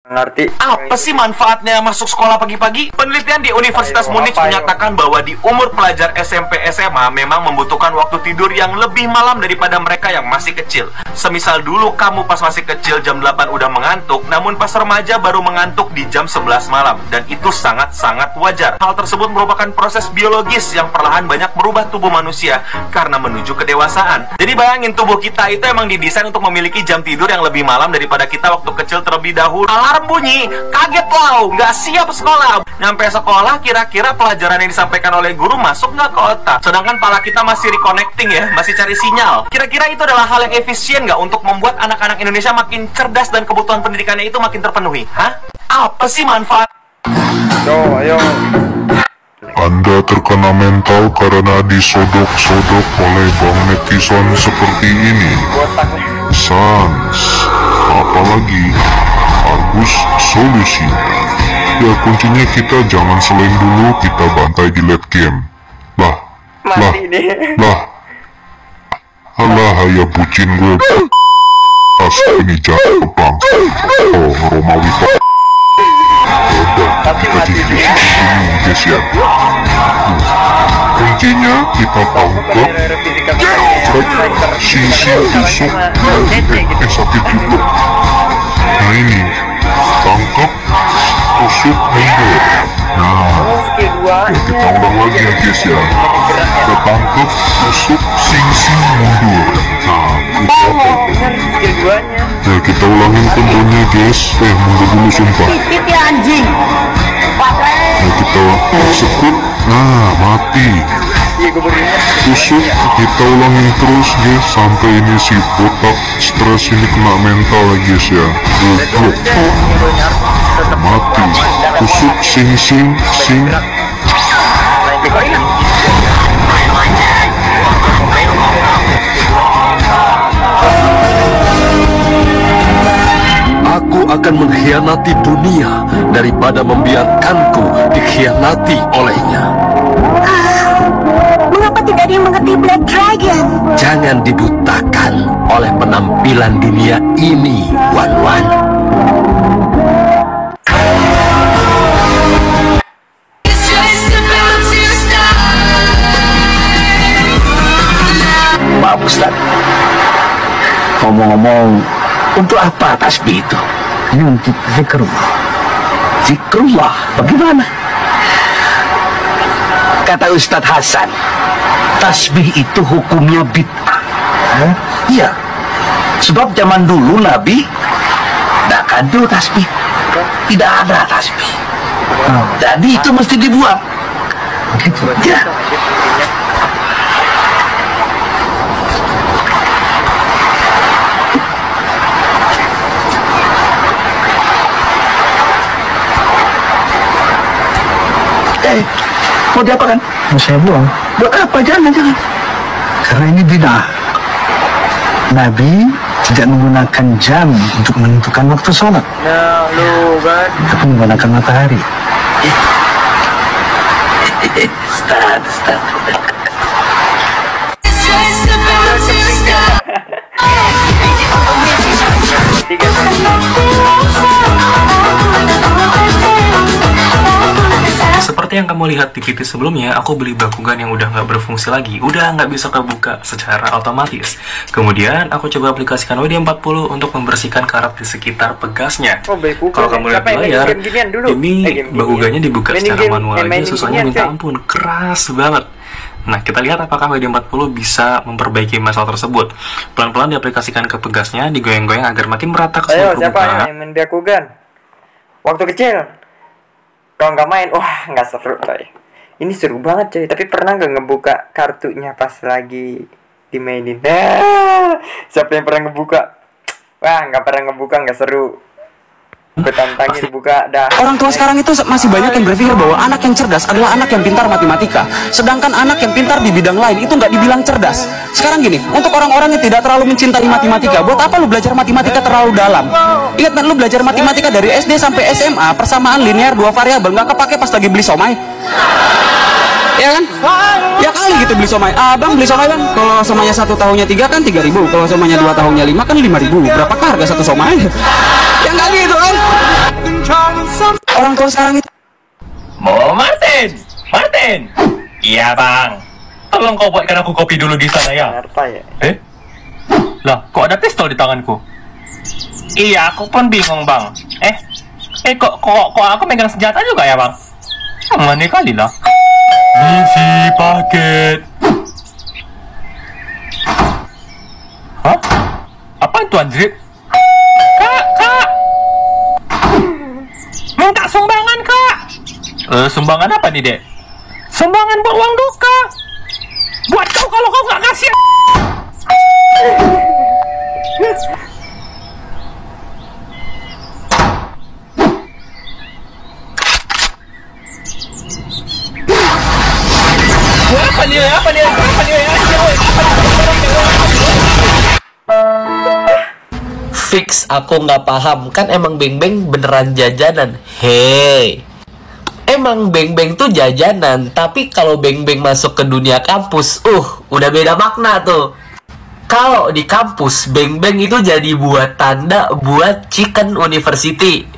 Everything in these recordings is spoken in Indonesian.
Ngerti. Apa sih manfaatnya masuk sekolah pagi-pagi? Penelitian di Universitas Munich menyatakan bahwa di umur pelajar SMP SMA memang membutuhkan waktu tidur yang lebih malam daripada mereka yang masih kecil. Semisal dulu kamu pas masih kecil jam 8 udah mengantuk, namun pas remaja baru mengantuk di jam 11 malam. Dan itu sangat-sangat wajar. Hal tersebut merupakan proses biologis yang perlahan banyak merubah tubuh manusia karena menuju kedewasaan. Jadi bayangin, tubuh kita itu emang didesain untuk memiliki jam tidur yang lebih malam daripada kita waktu kecil terlebih dahulu. Alarm bunyi, kaget wow, nggak siap sekolah. Nyampe sekolah, kira-kira pelajaran yang disampaikan oleh guru masuk nggak ke otak? Sedangkan pala kita masih reconnecting ya, masih cari sinyal. Kira-kira itu adalah hal yang efisien nggak untuk membuat anak-anak Indonesia makin cerdas dan kebutuhan pendidikannya itu makin terpenuhi? Hah? Apa sih manfaat? Ayo. Anda terkena mental karena disodok-sodok oleh bang netizen seperti ini. Sans, apalagi Agus solusi. Ya kuncinya kita jangan selain dulu, kita bantai di late game. Lah, alah ya bucin gue. Pas ini jatuh bang. Oh, Romawi Pak. Tapi mati dia. Guys ya. Kuncinya kita tangkap. Sisi tusuk. Sakit juga. Nah ini, tangkap, tusuk, mundur. Nah, kita ulang lagi ya guys ya. Kita tangkap, tusuk, sing mundur. Nah, ya kita ulangin kontrolnya guys. Mundur dulu sumpah. Nah, kita sekut. Nah, mati. Tusuk, kita ulangin terus guys sampai ini si botak stres ini kena mental guys ya. Goblok. Mati. Tusuk, sing. Aku akan mengkhianati dunia daripada membiarkanku dikhianati olehnya. Mengapa tidak ada yang mengerti Black Dragon? Jangan dibutakan oleh penampilan dunia ini, Wan. Maaf Ustaz, ngomong-ngomong, untuk apa tasbih itu? Ini untuk zikrullah. Zikrullah, bagaimana? Kata Ustadz Hasan, tasbih itu hukumnya bid'ah. Iya, sebab zaman dulu Nabi tidak ada tasbih, tidak ada tasbih. Jadi itu mesti dibuang. Ya. Mau diapakan? Mau saya buang. Buat apa? Jangan. Karena ini bid'ah. Nabi tidak menggunakan jam untuk menentukan waktu sholat. Nah, lu kan. Tapi menggunakan matahari. Ustaz. Seperti yang kamu lihat di PT sebelumnya, aku beli Bakugan yang udah nggak berfungsi lagi, udah nggak bisa kebuka secara otomatis. Kemudian aku coba aplikasikan WD-40 untuk membersihkan karat di sekitar pegasnya. Kalau kamu lihat di layar, ini Bakugannya dibuka secara manual aja, susahnya minta ampun, keras banget. Nah, kita lihat apakah WD-40 bisa memperbaiki masalah tersebut. Pelan-pelan diaplikasikan ke pegasnya, digoyang-goyang agar makin merata ke seluruh permukaan. Ayo, siapa yang main Bakugan? Waktu kecil. Kalau nggak main, wah nggak seru coy. Ini seru banget coy. Tapi pernah nggak ngebuka kartunya pas lagi dimainin? Siapa yang pernah ngebuka? Wah nggak pernah ngebuka, nggak seru. Betantangin buka dah. Orang tua sekarang itu masih banyak yang berpikir bahwa anak yang cerdas adalah anak yang pintar matematika, sedangkan anak yang pintar di bidang lain itu nggak dibilang cerdas. Sekarang gini, untuk orang-orang yang tidak terlalu mencintai matematika, buat apa lu belajar matematika terlalu dalam? Ingat kan lu belajar matematika dari SD sampai SMA, persamaan linear dua variabel nggak kepake pas lagi beli somai? Ya kan? Ya kali gitu beli somai. Abang beli somai bang, kalau somainya 1 tahunnya 3 kan 3.000, kalau somainya 2 tahunnya 5 kan 5.000. Berapakah harga satu somai? Ya nggak gitu kan? orang tua sekarang itu. Martin, iya bang, tolong kau buatkan aku kopi dulu di sana ya. Lah, kok ada pistol di tanganku? Iya, aku pun bingung bang. Kok aku megang senjata juga ya bang? Aneh kali lah. Misi paket. Hah? Apa itu anjir? Kak! Minta sumbangan kak. Sumbangan apa nih dek? Sumbangan buat uang duka. Buat kau kalau kau nggak kasih. Apa nih? Fix aku nggak paham, kan emang Beng-Beng beneran jajanan. Hei, emang Beng-Beng tuh jajanan, tapi kalau Beng-Beng masuk ke dunia kampus, udah beda makna tuh. Kalau di kampus, Beng-Beng itu jadi buat tanda buat Chicken University.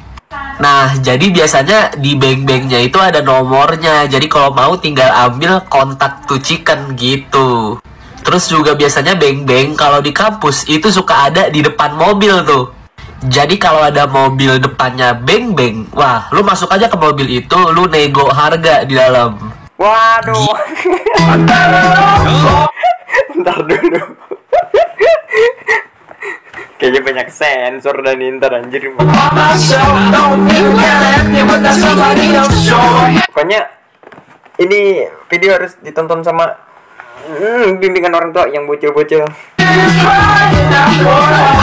Nah, jadi biasanya di Beng-Bengnya itu ada nomornya. Jadi kalau mau tinggal ambil kontak to Chicken gitu. Terus juga biasanya Beng-Beng kalau di kampus itu suka ada di depan mobil tuh. Jadi kalau ada mobil depannya Beng-Beng, wah, lu masuk aja ke mobil itu, lu nego harga di dalam. Waduh. Bentar dulu. Kayaknya banyak sensor dan inter anjir. Pokoknya ini video harus ditonton sama bimbingan orang tua yang bocil-bocil.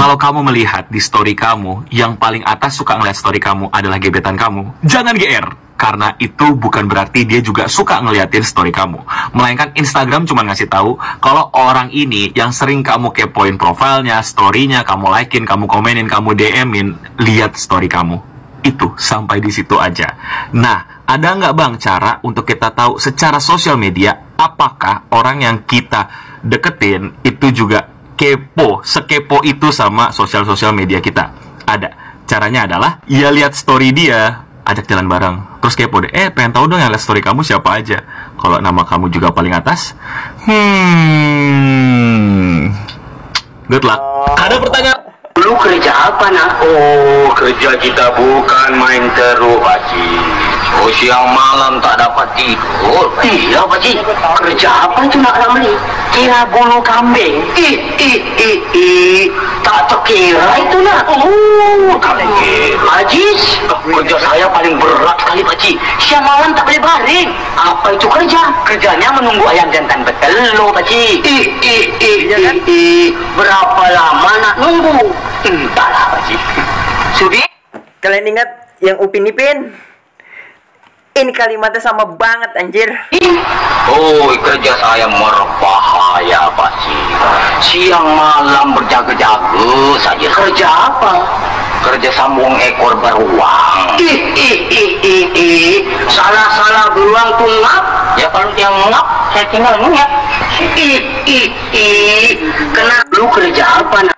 Kalau kamu melihat di story kamu, yang paling atas suka ngeliat story kamu adalah gebetan kamu, jangan GR. Karena itu bukan berarti dia juga suka ngeliatin story kamu. Melainkan Instagram cuma ngasih tahu kalau orang ini yang sering kamu kepoin profilnya, storynya, kamu likein, kamu komenin, kamu DM-in, lihat story kamu. Itu sampai di situ aja. Nah, ada nggak bang cara untuk kita tahu secara sosial media apakah orang yang kita deketin itu juga kepo, sekepo itu sama sosial media kita? Ada. Caranya adalah ya lihat story dia, ajak jalan bareng, terus kepo deh, pengen tahu dong yang lihat story kamu siapa aja. Kalau nama kamu juga paling atas, good luck. Ada pertanyaan? Lu kerja apa nak? Oh, kerja kita bukan main teruk, Pakcik. Oh, siang malam tak dapat tidur. Iya, Pakcik. Kerja apa itu nak Ramli? Kira bulu kambing. Tak terkira itu nak. Oh, kambing. Ajis, kerja saya paling berat sekali, Pakcik. Siang malam tak boleh baring. Apa itu kerja? Kerjanya menunggu ayam jantan bertelur, Pakcik. Berapa lama nak nunggu? Entahlah, Pakcik. Sudi? Kalian ingat yang Upin Ipin? Ini kalimatnya sama banget anjir. Oh, kerja saya berbahaya, Pakcik. Siang malam berjaga-jaga saja. Kerja apa? Kerja sambung ekor beruang. Salah-salah beruang tuh ngap. Ya kalau dia ngap, saya tinggal ngunyap. Kena lu kerja apa nak?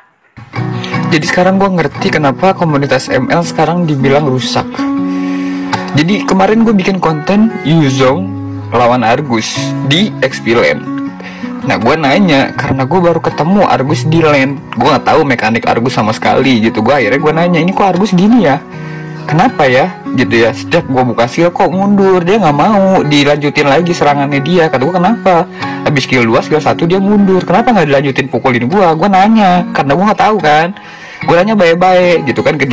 Jadi sekarang gue ngerti kenapa komunitas ML sekarang dibilang rusak. Jadi kemarin gue bikin konten Yuzong lawan Argus di XP Land. Nah gue nanya karena gue baru ketemu Argus di Land, gue nggak tahu mekanik Argus sama sekali gitu. Gue akhirnya gue nanya, ini kok Argus gini ya? Kenapa ya? Gitu ya. Setiap gue buka skill kok mundur, dia nggak mau dilanjutin lagi serangannya dia. Kata gue kenapa? Habis skill 2, skill 1 dia mundur. Kenapa nggak dilanjutin pukulin gue? Gue nanya karena gue nggak tahu kan. Gue nanya baik-baik gitu kan ke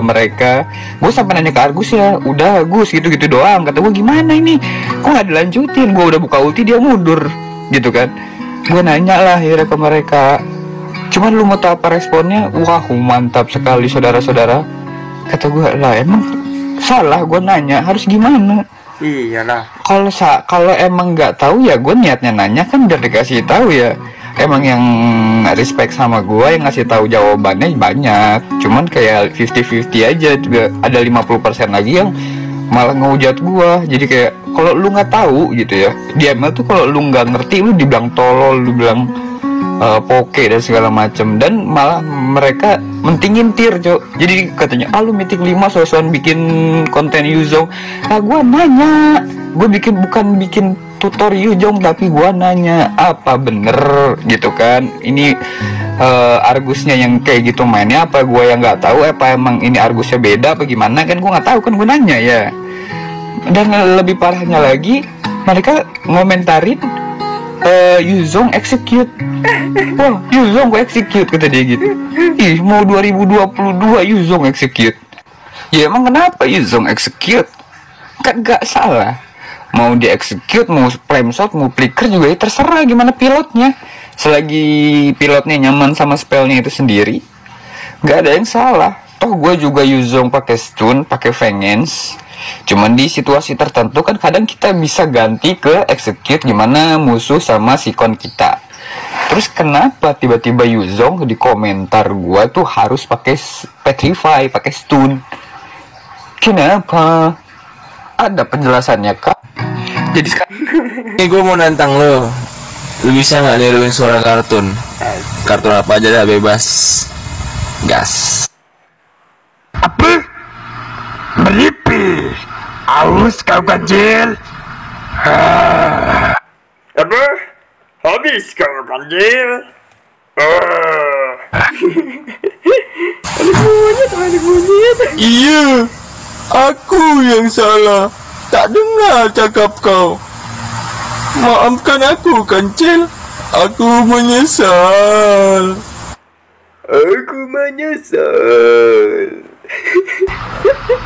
mereka. Gue sampai nanya ke Argus ya, udah Gus gitu-gitu doang. Kata gue gimana ini? Kok nggak dilanjutin? Gue udah buka ulti dia mundur gitu kan. Gue nanya lah akhirnya ke mereka. Cuman lu mau tahu apa responnya? Wah mantap sekali saudara-saudara. Kata gue lah emang salah gue nanya harus gimana? Iyalah. Kalau emang nggak tahu ya gue niatnya nanya kan udah dikasih tahu ya. Emang yang respect sama gue yang ngasih tahu jawabannya banyak, cuman kayak 50-50 aja. Juga ada 50% lagi yang malah ngehujat gue. Jadi kayak kalau lu nggak tahu gitu ya, di ML tuh kalau lu nggak ngerti lu dibilang tolol, lu bilang poke dan segala macem. Dan malah mereka mentingin tier, Cok. Jadi katanya, lu meeting 5 soal bikin konten Yuzong. Nah, gua nanya, gue bukan bikin tutor Yuzong, tapi gua nanya apa bener gitu kan. Ini Argusnya yang kayak gitu mainnya, apa gua yang nggak tahu, apa emang ini Argusnya beda apa gimana kan, gua nggak tahu kan, gua nanya ya. Dan lebih parahnya lagi, mereka ngomentarin Yuzong execute. Wah, Yuzong gue execute, kata dia gitu. Ih, mau 2022 Yuzong execute. Ya emang kenapa Yuzong execute? Kan gak salah. Mau di execute, mau flame shot, mau flicker juga ya terserah gimana pilotnya. Selagi pilotnya nyaman sama spellnya itu sendiri, gak ada yang salah. Toh gue juga Yuzong pakai stun, pakai vengeance. Cuman di situasi tertentu kan kadang kita bisa ganti ke execute gimana musuh sama sikon kita. Terus kenapa tiba-tiba Yuzong di komentar gua tuh harus pakai petrify, pakai stun? Kenapa? Ada penjelasannya, Kak? Jadi sekarang ini gua mau nantang lo. Lu bisa nggak niruin suara kartun? Kartun apa aja dah, bebas. Gas. Apa? Melipi, aus kau ganjil. Apa? Habis kau ganjil. Ada monyet. Iya, aku yang salah. Tak dengar cakap kau. Maafkan aku, kancil. Aku menyesal. Aku menyesal.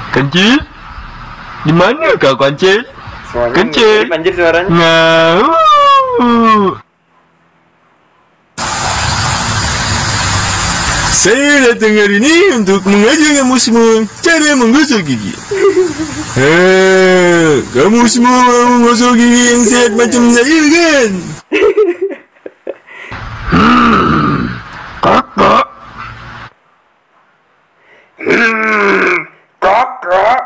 Kancil? Di mana kau, Kancil? Kancil? Anjir suaranya. Nah. Saya datang hari ini untuk mengajar kamu semua cara menggosok gigi. Kamu semua mau menggosok gigi yang sehat macam saya kan? Kakak. Kakak.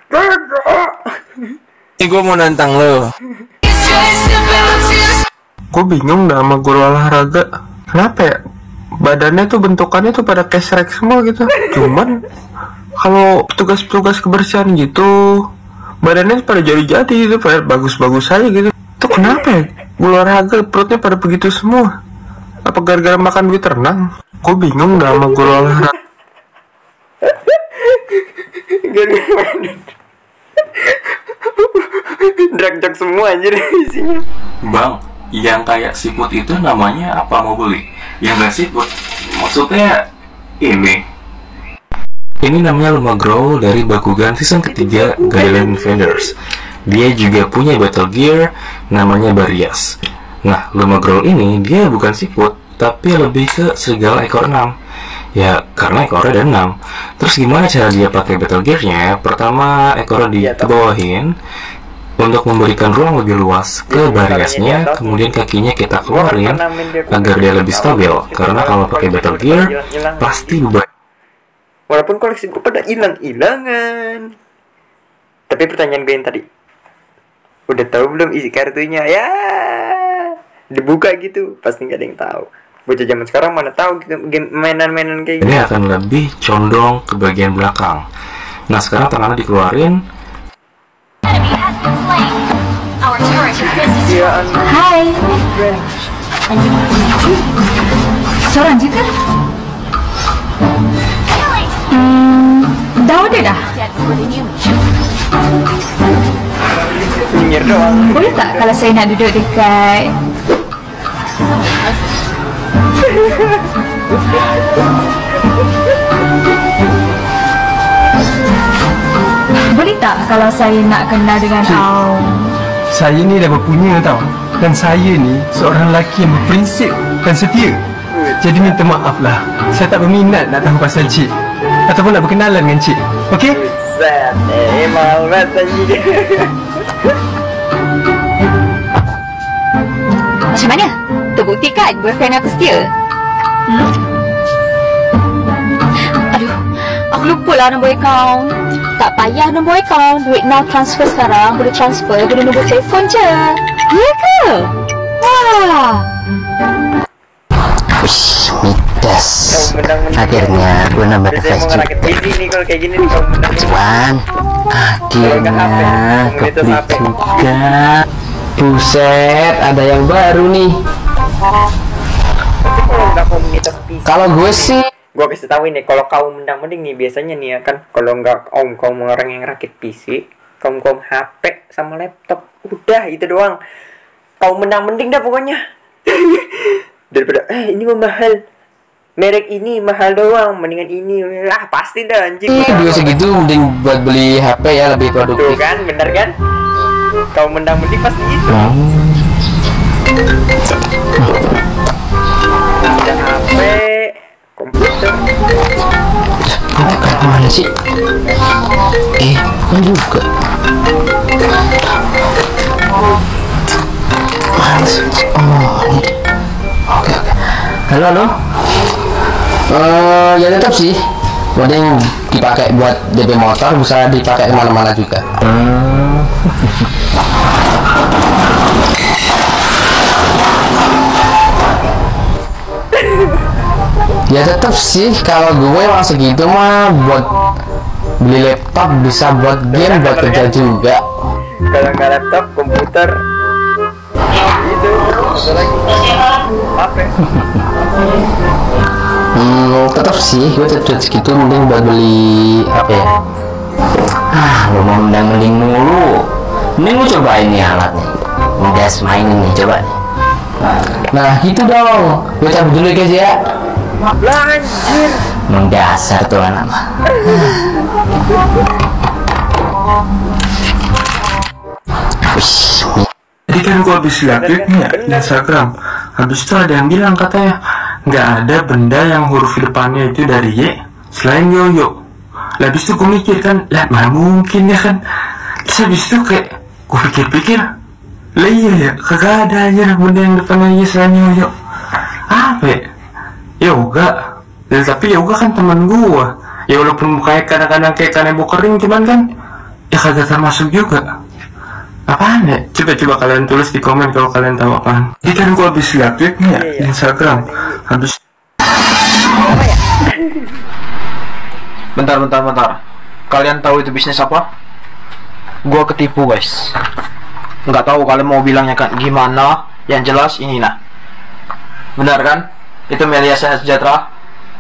Kakak. Ini gue mau nantang lo. Gue bingung dah sama guru olahraga. Kenapa ya? Badannya tuh bentukannya tuh pada kesrek semua gitu. Cuman kalau petugas-petugas kebersihan gitu, badannya pada jadi-jadi gitu, pada bagus-bagus aja gitu. Itu kenapa ya? Guru olahraga perutnya pada begitu semua. Apa gara-gara makan duit renang? Gue bingung dah sama guru olahraga. Drag-drag semua anjir isinya. Bang, yang kayak siput itu namanya apa mau beli? Yang gak siput, maksudnya ini. Ini namanya Lumagrow dari Bakugan season ketiga Guardian Defenders. Dia juga punya battle gear namanya Barias. Nah, Lumagrow ini dia bukan siput, tapi lebih ke serigala ekor 6. Ya, karena ekornya ada 6. Terus gimana cara dia pakai battle gearnya? Pertama, ekornya dibawahin untuk memberikan ruang lebih luas ke Bariasnya, kemudian kakinya kita keluarin agar dia lebih stabil. Karena kalau pakai battle gear pasti walaupun koleksi gue pada hilang-hilangan. Tapi pertanyaan gue yang tadi, udah tahu belum isi kartunya? Ya, dibuka gitu, pasti nggak ada yang tahu. Bocah zaman sekarang mana tahu gitu game mainan-mainan kayak ini akan lebih condong ke bagian belakang. Nah, sekarang tangannya dikeluarin. Hai. Seorang juga? Dah ada dah? Boleh tak kalau saya nak duduk dekat boleh tak kalau saya nak kenal dengan kau? Saya ni dah berpunya tau. Dan saya ni seorang lelaki yang berprinsip dan setia. Jadi minta maaf lah, saya tak berminat nak tahu pasal cik ataupun nak berkenalan dengan cik. Okey? Zat, mahal banget anjir. Macam mana? Terbuktikan boyfriend aku setia? Aduh, aku lupa lah nombor akaun. Tak payah nombor akaun, duit now transfer sekarang. Boleh transfer guna nombor telefon je. Ya ke? Wah. Yes, akhirnya gue nambah device juga. Cuan, akhirnya kebeli juga. Buset, ada yang baru nih. Kalau gue sih, gue kasih tahu ini, kalau kaum mending nih biasanya nih ya kan, kalau nggak kaum orang yang rakit PC, kaum HP sama laptop, udah itu doang. Kaum mending dah pokoknya. Daripada ini mah mahal, merek ini mahal doang, mendingan ini lah pasti dah anjing. Juga segitu mending buat beli HP ya, lebih produktif. Tuh kan, bener kan? Kaum mending pasti itu. Ada HP, komputer. Mana sih? Kan juga. Oke. Halo. Ya tetap sih. Mending dipakai buat DP motor, bisa dipakai kemana-mana juga. Ya tetap sih, kalau gue emang segitu mah buat beli laptop, bisa buat game, buat kerja juga. Kalau nggak laptop, komputer, itu ada lagi HP. Tetap sih, gue tetap segitu mending buat beli apa ya? Lo mau mending mulu. Mending lu cobain nih alat nih. Udah mainin nih, coba. Nah gitu dong, gue cabut dulu guys ya. Lanjir. Mendasar tuh anak mah. Jadi kan gue habis lihat tweetnya di Instagram. Habis itu ada yang bilang katanya nggak ada benda yang huruf depannya itu dari Y selain yoyo. Lah habis itu gue mikir kan, lah mana mungkin ya kan. Terus habis itu kayak gue pikir-pikir, lah iya ya, kagak ada aja benda yang depannya Y selain yoyo. Apa ya? Yoga. Ya, tapi yoga kan teman gua. Ya walaupun kayak kadang-kadang kayak kanebo kering, cuman kan ya kagak termasuk juga. Apaan ya? Coba kalian tulis di komen kalau kalian tahu apaan. Ini kan gua habis lihat tweetnya di Instagram. Habis. Bentar. Kalian tahu itu bisnis apa? Gua ketipu guys. Nggak tahu kalian mau bilangnya kan gimana? Yang jelas ini nah. Benar kan? Itu Melia Sehat Sejahtera,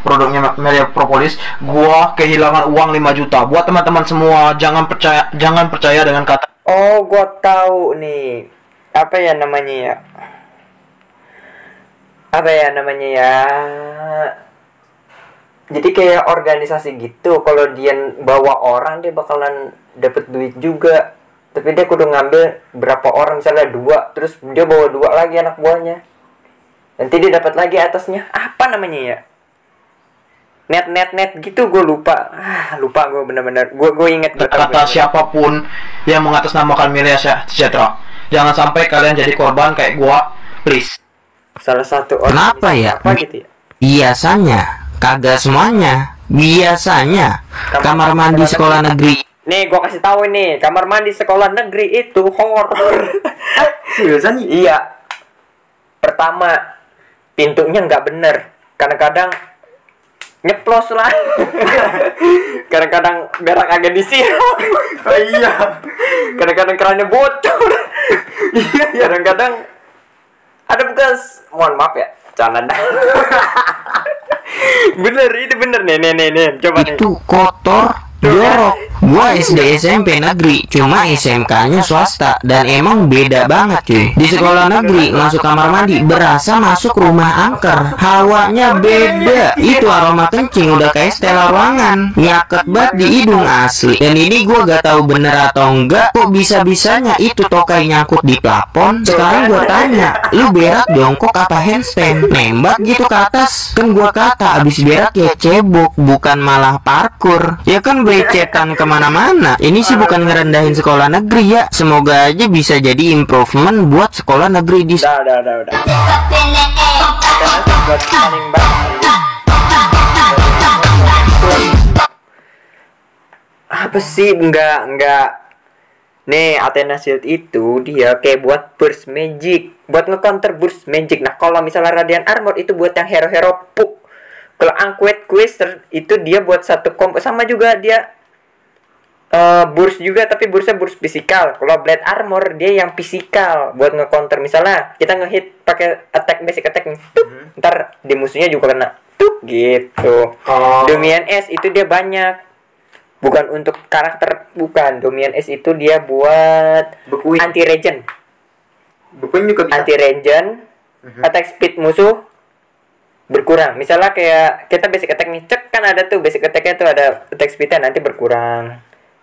produknya Melia Propolis. Gua kehilangan uang 5 juta. Buat teman-teman semua, jangan percaya dengan kata. Oh, gua tahu nih. Apa ya namanya ya? Jadi kayak organisasi gitu. Kalau dia bawa orang, dia bakalan dapet duit juga. Tapi dia kudu ngambil berapa orang, misalnya 2, terus dia bawa 2 lagi anak buahnya. Nanti dia dapat lagi atasnya. Apa namanya ya? Net gitu, gue lupa. Lupa gue bener-bener. Gue inget kata siapapun yang mengatasnamakan Melia Sejahtera. Jangan sampai kalian jadi korban kayak gua, please. Salah satu orang. Kenapa ya? Apa gitu ya? Biasanya, kagak semuanya. Biasanya kamar mandi sekolah negeri. Nih, gua kasih tahu nih, kamar mandi sekolah negeri itu horor. Seriusan? Iya. Pertama, pintunya nggak bener. Kadang-kadang nyeplos lah. Kadang-kadang berak agak disiram. Oh iya. Kadang-kadang kerannya bocor. Iya. Kadang-kadang ada bekas. Mohon maaf ya, canda. Bener, itu bener nih. Coba nih. Itu kotor. Jorok. Gua SD SMP negeri, cuma SMK-nya swasta dan emang beda banget cuy. Di sekolah negeri masuk kamar mandi berasa masuk rumah angker. Hawanya beda. Itu aroma kencing udah kayak setelan ruangan. Nyaket banget di hidung asli. Dan ini gua gak tahu bener atau enggak, kok bisa-bisanya itu tokai nyangkut di plafon. Sekarang gua tanya, lu berak jongkok apa handstand? Nembak gitu ke atas. Kan gua kata abis berak ya cebok, bukan malah parkur. Ya kan becetan kemana-mana. Ini sih bukan ngerendahin sekolah negeri ya. Semoga aja bisa jadi improvement buat sekolah negeri di. Udah. Apa sih? Enggak. Nih, Athena Shield itu dia kayak buat burst magic, buat nge-counter burst magic. Nah, kalau misalnya Radiant Armor itu buat yang hero-hero puk. Kalau Unquiet Quester itu dia buat satu kompo, sama juga dia burst juga, tapi burstnya burst fisikal. Kalau Blade Armor dia yang fisikal buat nge-counter. Misalnya kita nge-hit pakai attack basic attack nih, ntar di musuhnya juga kena gitu. Domian S itu dia banyak, bukan untuk karakter, bukan. Domian S itu dia buat anti regen. Bukuin juga bisa. Anti regen, attack speed musuh berkurang. Misalnya kayak kita basic attack nih, cek kan ada tuh basic attacknya tuh ada attack speednya nanti berkurang.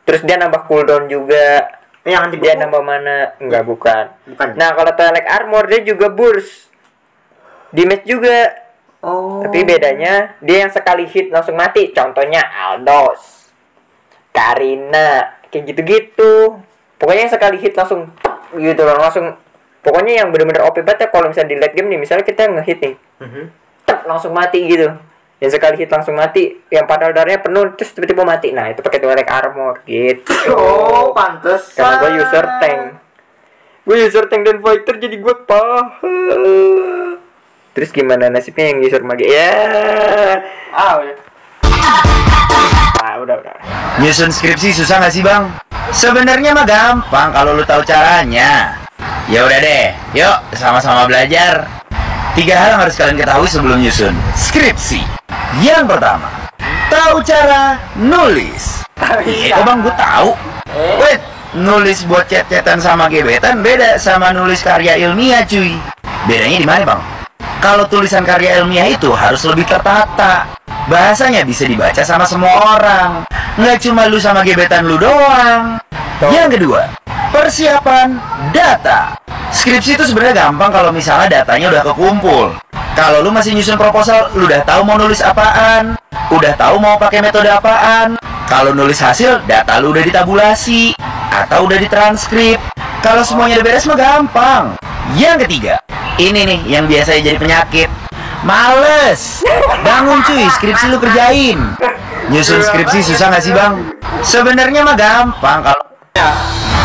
Terus dia nambah cooldown juga. Yang dia nambah mana? Enggak, bukan. Nah, kalau Twilight Armor dia juga burst damage juga. Tapi bedanya dia yang sekali hit langsung mati. Contohnya Aldos, Karina, kayak gitu-gitu. Pokoknya yang sekali hit langsung gitu loh, langsung. Pokoknya yang benar-benar OP banget ya kalau misalnya di late game nih, misalnya kita nge-hit nih. Langsung mati gitu. Yang sekali hit langsung mati, yang padahal darahnya penuh terus tiba-tiba mati. Nah, itu pakai Twilight Armor gitu. Oh, pantes. Karena gue user tank. Gue user tank dan fighter jadi gue paham. Terus gimana nasibnya yang user mage? Ya. Udah. Nyusun skripsi susah gak sih, Bang? Sebenarnya mah gampang kalau lu tahu caranya. Ya udah deh, yuk sama-sama belajar. 3 hal yang harus kalian ketahui sebelum nyusun skripsi. Yang pertama, tahu cara nulis. Kok Bang, gue tahu. Wait, nulis buat chat-chatan sama gebetan beda sama nulis karya ilmiah, cuy. Bedanya di mana, Bang? Kalau tulisan karya ilmiah itu harus lebih tertata. Bahasanya bisa dibaca sama semua orang, nggak cuma lu sama gebetan lu doang. Yang kedua, persiapan data. Skripsi itu sebenarnya gampang kalau misalnya datanya udah kekumpul. Kalau lu masih nyusun proposal, lu udah tahu mau nulis apaan, udah tahu mau pakai metode apaan. Kalau nulis hasil, data lu udah ditabulasi atau udah ditranskrip. Kalau semuanya udah beres mah gampang. Yang ketiga, ini nih yang biasanya jadi penyakit. Males. Bangun cuy, skripsi lu kerjain. Nyusun skripsi susah gak sih, Bang? Sebenarnya mah gampang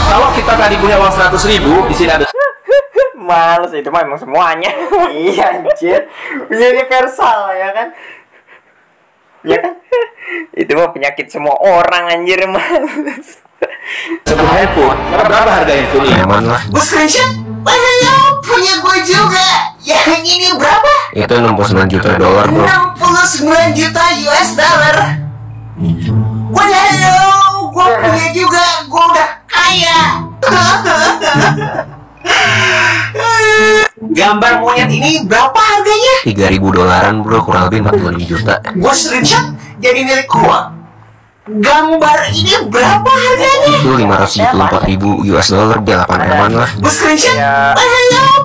kalau kita tadi punya uang 100.000, di sini ada. Males itu mah emang semuanya. Iya anjir. Universal ya kan? Ya kan? Itu mah penyakit semua orang anjir, males. Satu handphone, berapa harga handphone ini? Aman lah. Gue screenshot. Punya gue juga. Yang ini berapa? Itu 69 juta dolar, bro. 69 juta US dollar. Waduh, gue punya juga. Gue udah kaya. Gambar monyet ini berapa harganya? 3.000 dolaran, bro, kurang lebih 45 juta. Gue screenshot jadi milik gue. Gambar ini berapa harganya? Itu 574.000 US dollar, dia 8 eman lah. Gue screenshot.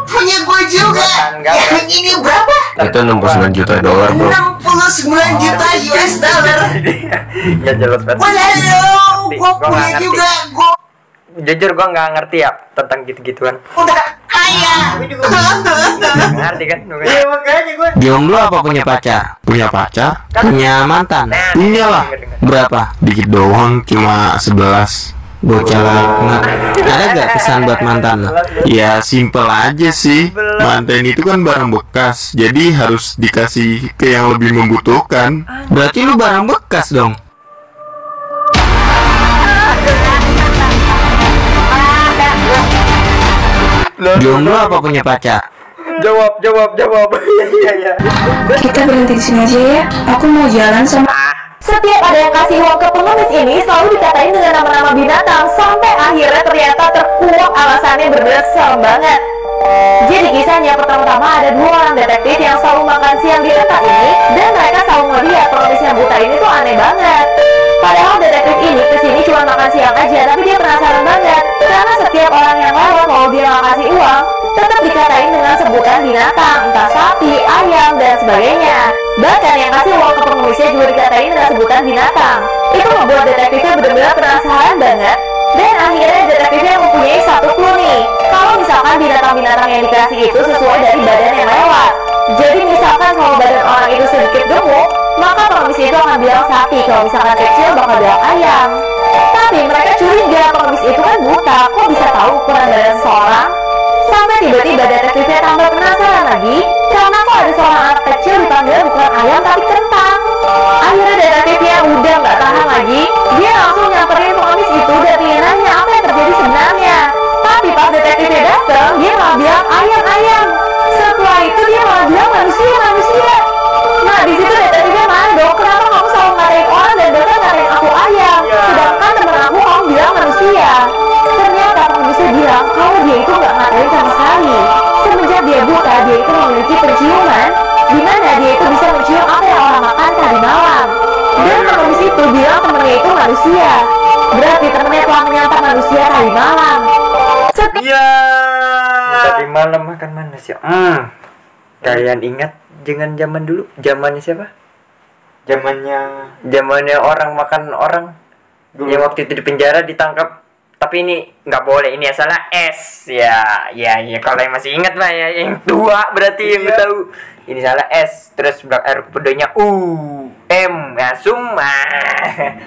Punya gue juga. Yang ini berapa? Itu 69 juta dolar, bro. 69 juta US dollar. Ya jelas banget. Waduh, gue punya juga. Gue jujur gue nggak ngerti ya tentang gitu-gituan. udah kaya. Ngerti kan? Iya makanya gue. Diam lu apa punya pacar? Punya pacar? Punya mantan? Punya lah. Berapa? Dikit doang, cuma 11. Bocah banget. Ada gak pesan buat mantan lo? Ya simpel aja sih. Manten itu kan barang bekas, jadi harus dikasih ke yang lebih membutuhkan. Berarti lu barang bekas dong. Jomblo apa punya pacar? Jawab. Iya. Kita berhenti di sini aja ya. Aku mau jalan sama. Setiap ada yang kasih uang ke pengemis ini selalu dikatain dengan nama-nama binatang sampai akhirnya ternyata terkuak alasannya bener-bener serem banget. Jadi kisahnya pertama-tama ada 2 orang detektif yang selalu makan siang di tempat ini dan mereka selalu melihat pengemis yang buta ini tuh aneh banget. Padahal detektif ini kesini cuma makan siang aja, tapi dia penasaran banget karena setiap orang yang lewat kalau dia nggak kasih uang tetap dikatain dengan sebutan binatang, entah sapi, ayam, dan sebagainya. Bahkan yang kasih uang ke pengemisnya juga dikatain dengan sebutan binatang. Itu membuat detektifnya benar-benar penasaran banget. Dan akhirnya detektifnya mempunyai satu clue nih. Kalau misalkan binatang-binatang yang dikasih itu sesuai dari badan yang lewat. Jadi misalkan kalau badan orang itu sedikit gemuk, maka pengemis itu akan bilang sapi. Kalau misalkan kecil bakal bilang ayam. Tapi mereka curiga pengemis itu kan buta. Kok bisa tahu ukuran badan seseorang? Sampai tiba-tiba detektifnya tambah penasaran lagi. lagi karena kok ada seorang anak kecil dipanggil bukan ayam tapi kentang. Akhirnya detektifnya udah nggak tahan lagi, dia langsung nyamperin pengemis itu dan ingin nanya apa yang terjadi sebenarnya. Tapi pas detektifnya datang, dia malah bilang ayam. Setelah itu dia malah bilang manusia. Nah di situ detektifnya marah dong, kenapa kamu selalu ngatain orang dan bahkan ngatain aku ayam, sedangkan temen aku kamu bilang manusia. Ternyata pengemisnya bilang kalau dia itu nggak ngatain sama sekali. Semenjak dia buta, dia itu memiliki penciuman di mana dia itu bisa mencium apa yang orang makan tadi malam. Dan pengemis itu bilang temennya itu manusia. Berarti temennya telah menyantap manusia tadi malam. Tadi malam makan manusia. Kalian ingat dengan zaman dulu? Zamannya siapa? Zamannya orang makan orang. Yang waktu itu di penjara ditangkap. Tapi ini nggak boleh, ini asalnya S. Ya. Kalau yang masih ingat mah ya, yang tua berarti yang tahu. Ini salah S, terus belakang R kepedonya U, M, ya summa.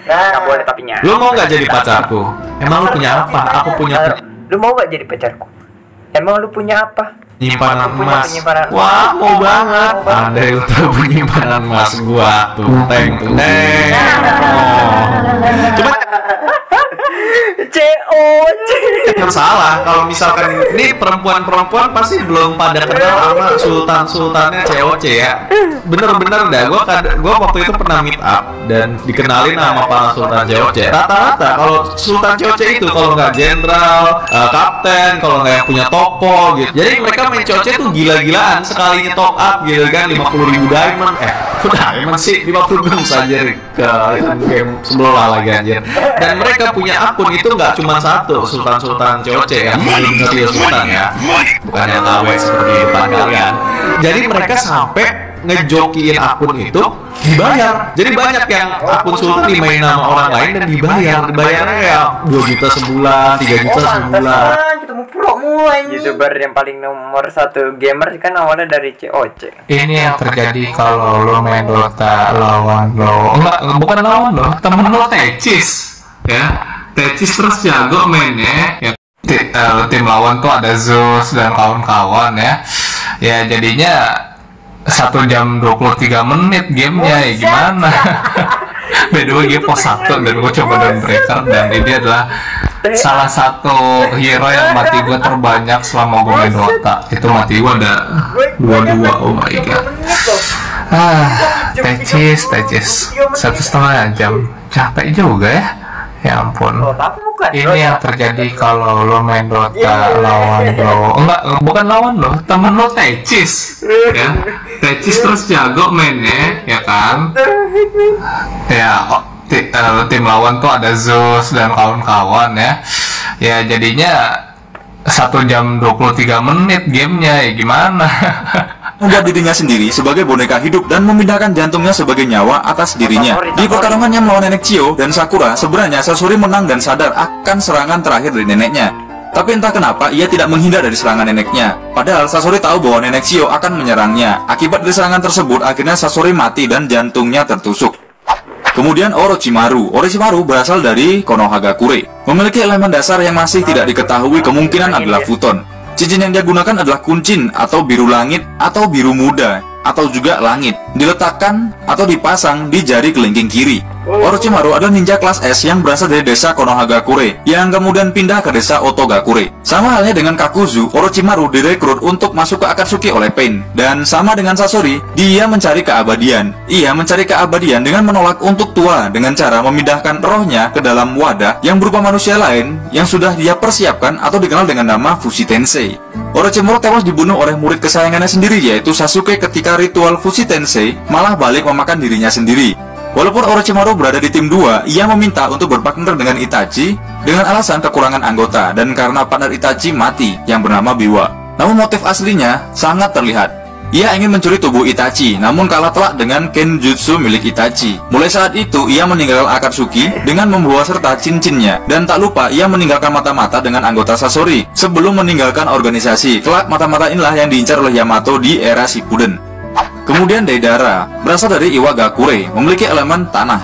Nggak boleh tapinya. Lu mau nggak jadi pacarku? Emang lu punya apa? Aku punya. Lu mau nggak jadi pacarku? Emang lu punya apa? Penyimpanan emas. Wah, mau banget. Andai lu tahu penyimpanan emas gua tuh, teng. Coba COC. Salah kalau misalkan ini perempuan pasti belum pada kenal sama sultannya COC ya. Bener-bener dah, gua waktu itu pernah meet up dan dikenalin sama para sultan COC. Rata-rata kalau sultan COC itu kalau nggak jenderal, kapten, kalau nggak yang punya toko gitu. Jadi mereka main COC tuh gila-gilaan, sekali top up gitu kan 50.000 diamond. Diamond sih 50.000 saja ke game sebelah lagi anjir. Dan mereka punya akun itu nggak cuma satu, sultan COC yang benar-benar sultan ya, bukan yang KW seperti depan kalian. Jadi mereka sampai ngejokiin akun itu dibayar. Jadi banyak yang akun sultan dimainin sama orang lain dan dibayarnya kayak 2 juta sebulan, 3 juta sebulan. Ketemu pro mulai. YouTuber yang paling nomor 1 gamer kan awalnya dari COC. Ini yang terjadi kalau lo main Dota lawan lo, bukan lawan lo, temen lo Tecis ya. Tecis terus jago mainnya ya. Tim lawan tuh ada Zeus dan kawan-kawan ya. Ya jadinya 1 jam 23 menit gamenya ya gimana. By the way, gue pos 1 dan gue coba Dawnbreaker dan ini adalah salah satu hero yang mati gue terbanyak selama gue main Dota. Itu mati gue ada 22, oh my god. Tecis 1,5 jam, capek juga ya. Ya ampun. Ini yang terjadi kalau lo main Dota lawan lo, bukan lawan lo, temen lo Tecis ya. Tecis terus jago mainnya ya kan. Ya tim lawan tuh ada Zeus dan kawan-kawan ya. Ya jadinya 1 jam 23 menit gamenya ya gimana. Membuat dirinya sendiri sebagai boneka hidup dan memindahkan jantungnya sebagai nyawa atas dirinya. Di pertarungannya melawan nenek Chio dan Sakura, sebenarnya Sasori menang dan sadar akan serangan terakhir dari neneknya. Tapi entah kenapa ia tidak menghindar dari serangan neneknya. Padahal Sasori tahu bahwa nenek Chio akan menyerangnya. Akibat dari serangan tersebut, akhirnya Sasori mati dan jantungnya tertusuk. Kemudian Orochimaru berasal dari Konohagakure. Memiliki elemen dasar yang masih tidak diketahui, kemungkinan adalah futon. Cincin yang dia gunakan adalah kuncin atau biru langit atau biru muda atau juga langit, diletakkan atau dipasang di jari kelingking kiri. Orochimaru adalah ninja kelas S yang berasal dari desa Konohagakure yang kemudian pindah ke desa Otogakure. Sama halnya dengan Kakuzu, Orochimaru direkrut untuk masuk ke Akatsuki oleh Pain. Dan sama dengan Sasori, dia mencari keabadian. Ia mencari keabadian dengan menolak untuk tua dengan cara memindahkan rohnya ke dalam wadah yang berupa manusia lain yang sudah dia persiapkan atau dikenal dengan nama Fushi Tensei. Orochimaru tewas dibunuh oleh murid kesayangannya sendiri, yaitu Sasuke, ketika ritual Fushi Tensei malah balik memakan dirinya sendiri. Walaupun Orochimaru berada di tim 2, ia meminta untuk berpartner dengan Itachi dengan alasan kekurangan anggota dan karena partner Itachi mati yang bernama Biwa. Namun motif aslinya sangat terlihat. Ia ingin mencuri tubuh Itachi, namun kalah telak dengan Kenjutsu milik Itachi. Mulai saat itu, ia meninggalkan Akatsuki dengan membawa serta cincinnya. Dan tak lupa, ia meninggalkan mata-mata dengan anggota Sasori sebelum meninggalkan organisasi. Kelak mata-mata inilah yang diincar oleh Yamato di era Shippuden. Kemudian Deidara berasal dari Iwagakure, memiliki elemen tanah.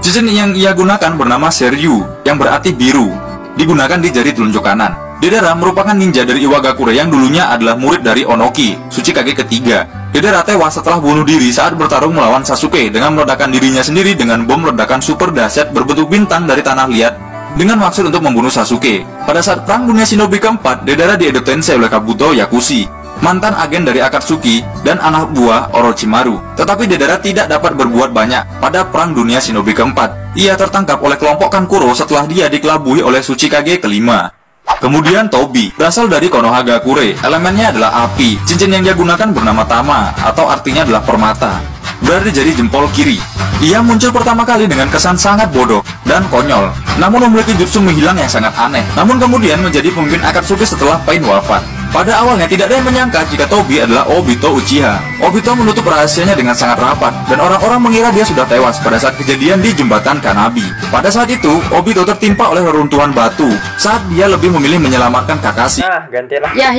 Cincin yang ia gunakan bernama Seryu, yang berarti biru, digunakan di jari telunjuk kanan. Dedara merupakan ninja dari Iwagakure yang dulunya adalah murid dari Onoki, Tsuchikage ketiga. Dedara tewas setelah bunuh diri saat bertarung melawan Sasuke dengan meledakkan dirinya sendiri dengan bom ledakan super dahsyat berbentuk bintang dari tanah liat dengan maksud untuk membunuh Sasuke. Pada saat Perang Dunia Shinobi keempat, Dedara diedep Tensei oleh Kabuto Yakushi, mantan agen dari Akatsuki dan anak buah Orochimaru. Tetapi Dedara tidak dapat berbuat banyak pada Perang Dunia Shinobi keempat. Ia tertangkap oleh kelompok Kankuro setelah dia dikelabui oleh Tsuchikage kelima. Kemudian Tobi berasal dari Konohagakure. Elemennya adalah api. Cincin yang dia gunakan bernama Tama, atau artinya adalah permata, berada di jari jempol kiri. Ia muncul pertama kali dengan kesan sangat bodoh dan konyol, namun memiliki jutsu menghilang yang sangat aneh. Namun kemudian menjadi pemimpin Akatsuki setelah Pain wafat. Pada awalnya tidak ada yang menyangka jika Tobi adalah Obito Uchiha. Obito menutup rahasianya dengan sangat rapat, dan orang-orang mengira dia sudah tewas pada saat kejadian di jembatan Kanabi. Pada saat itu, Obito tertimpa oleh reruntuhan batu saat dia lebih memilih menyelamatkan Kakashi. Gantilah. Ya,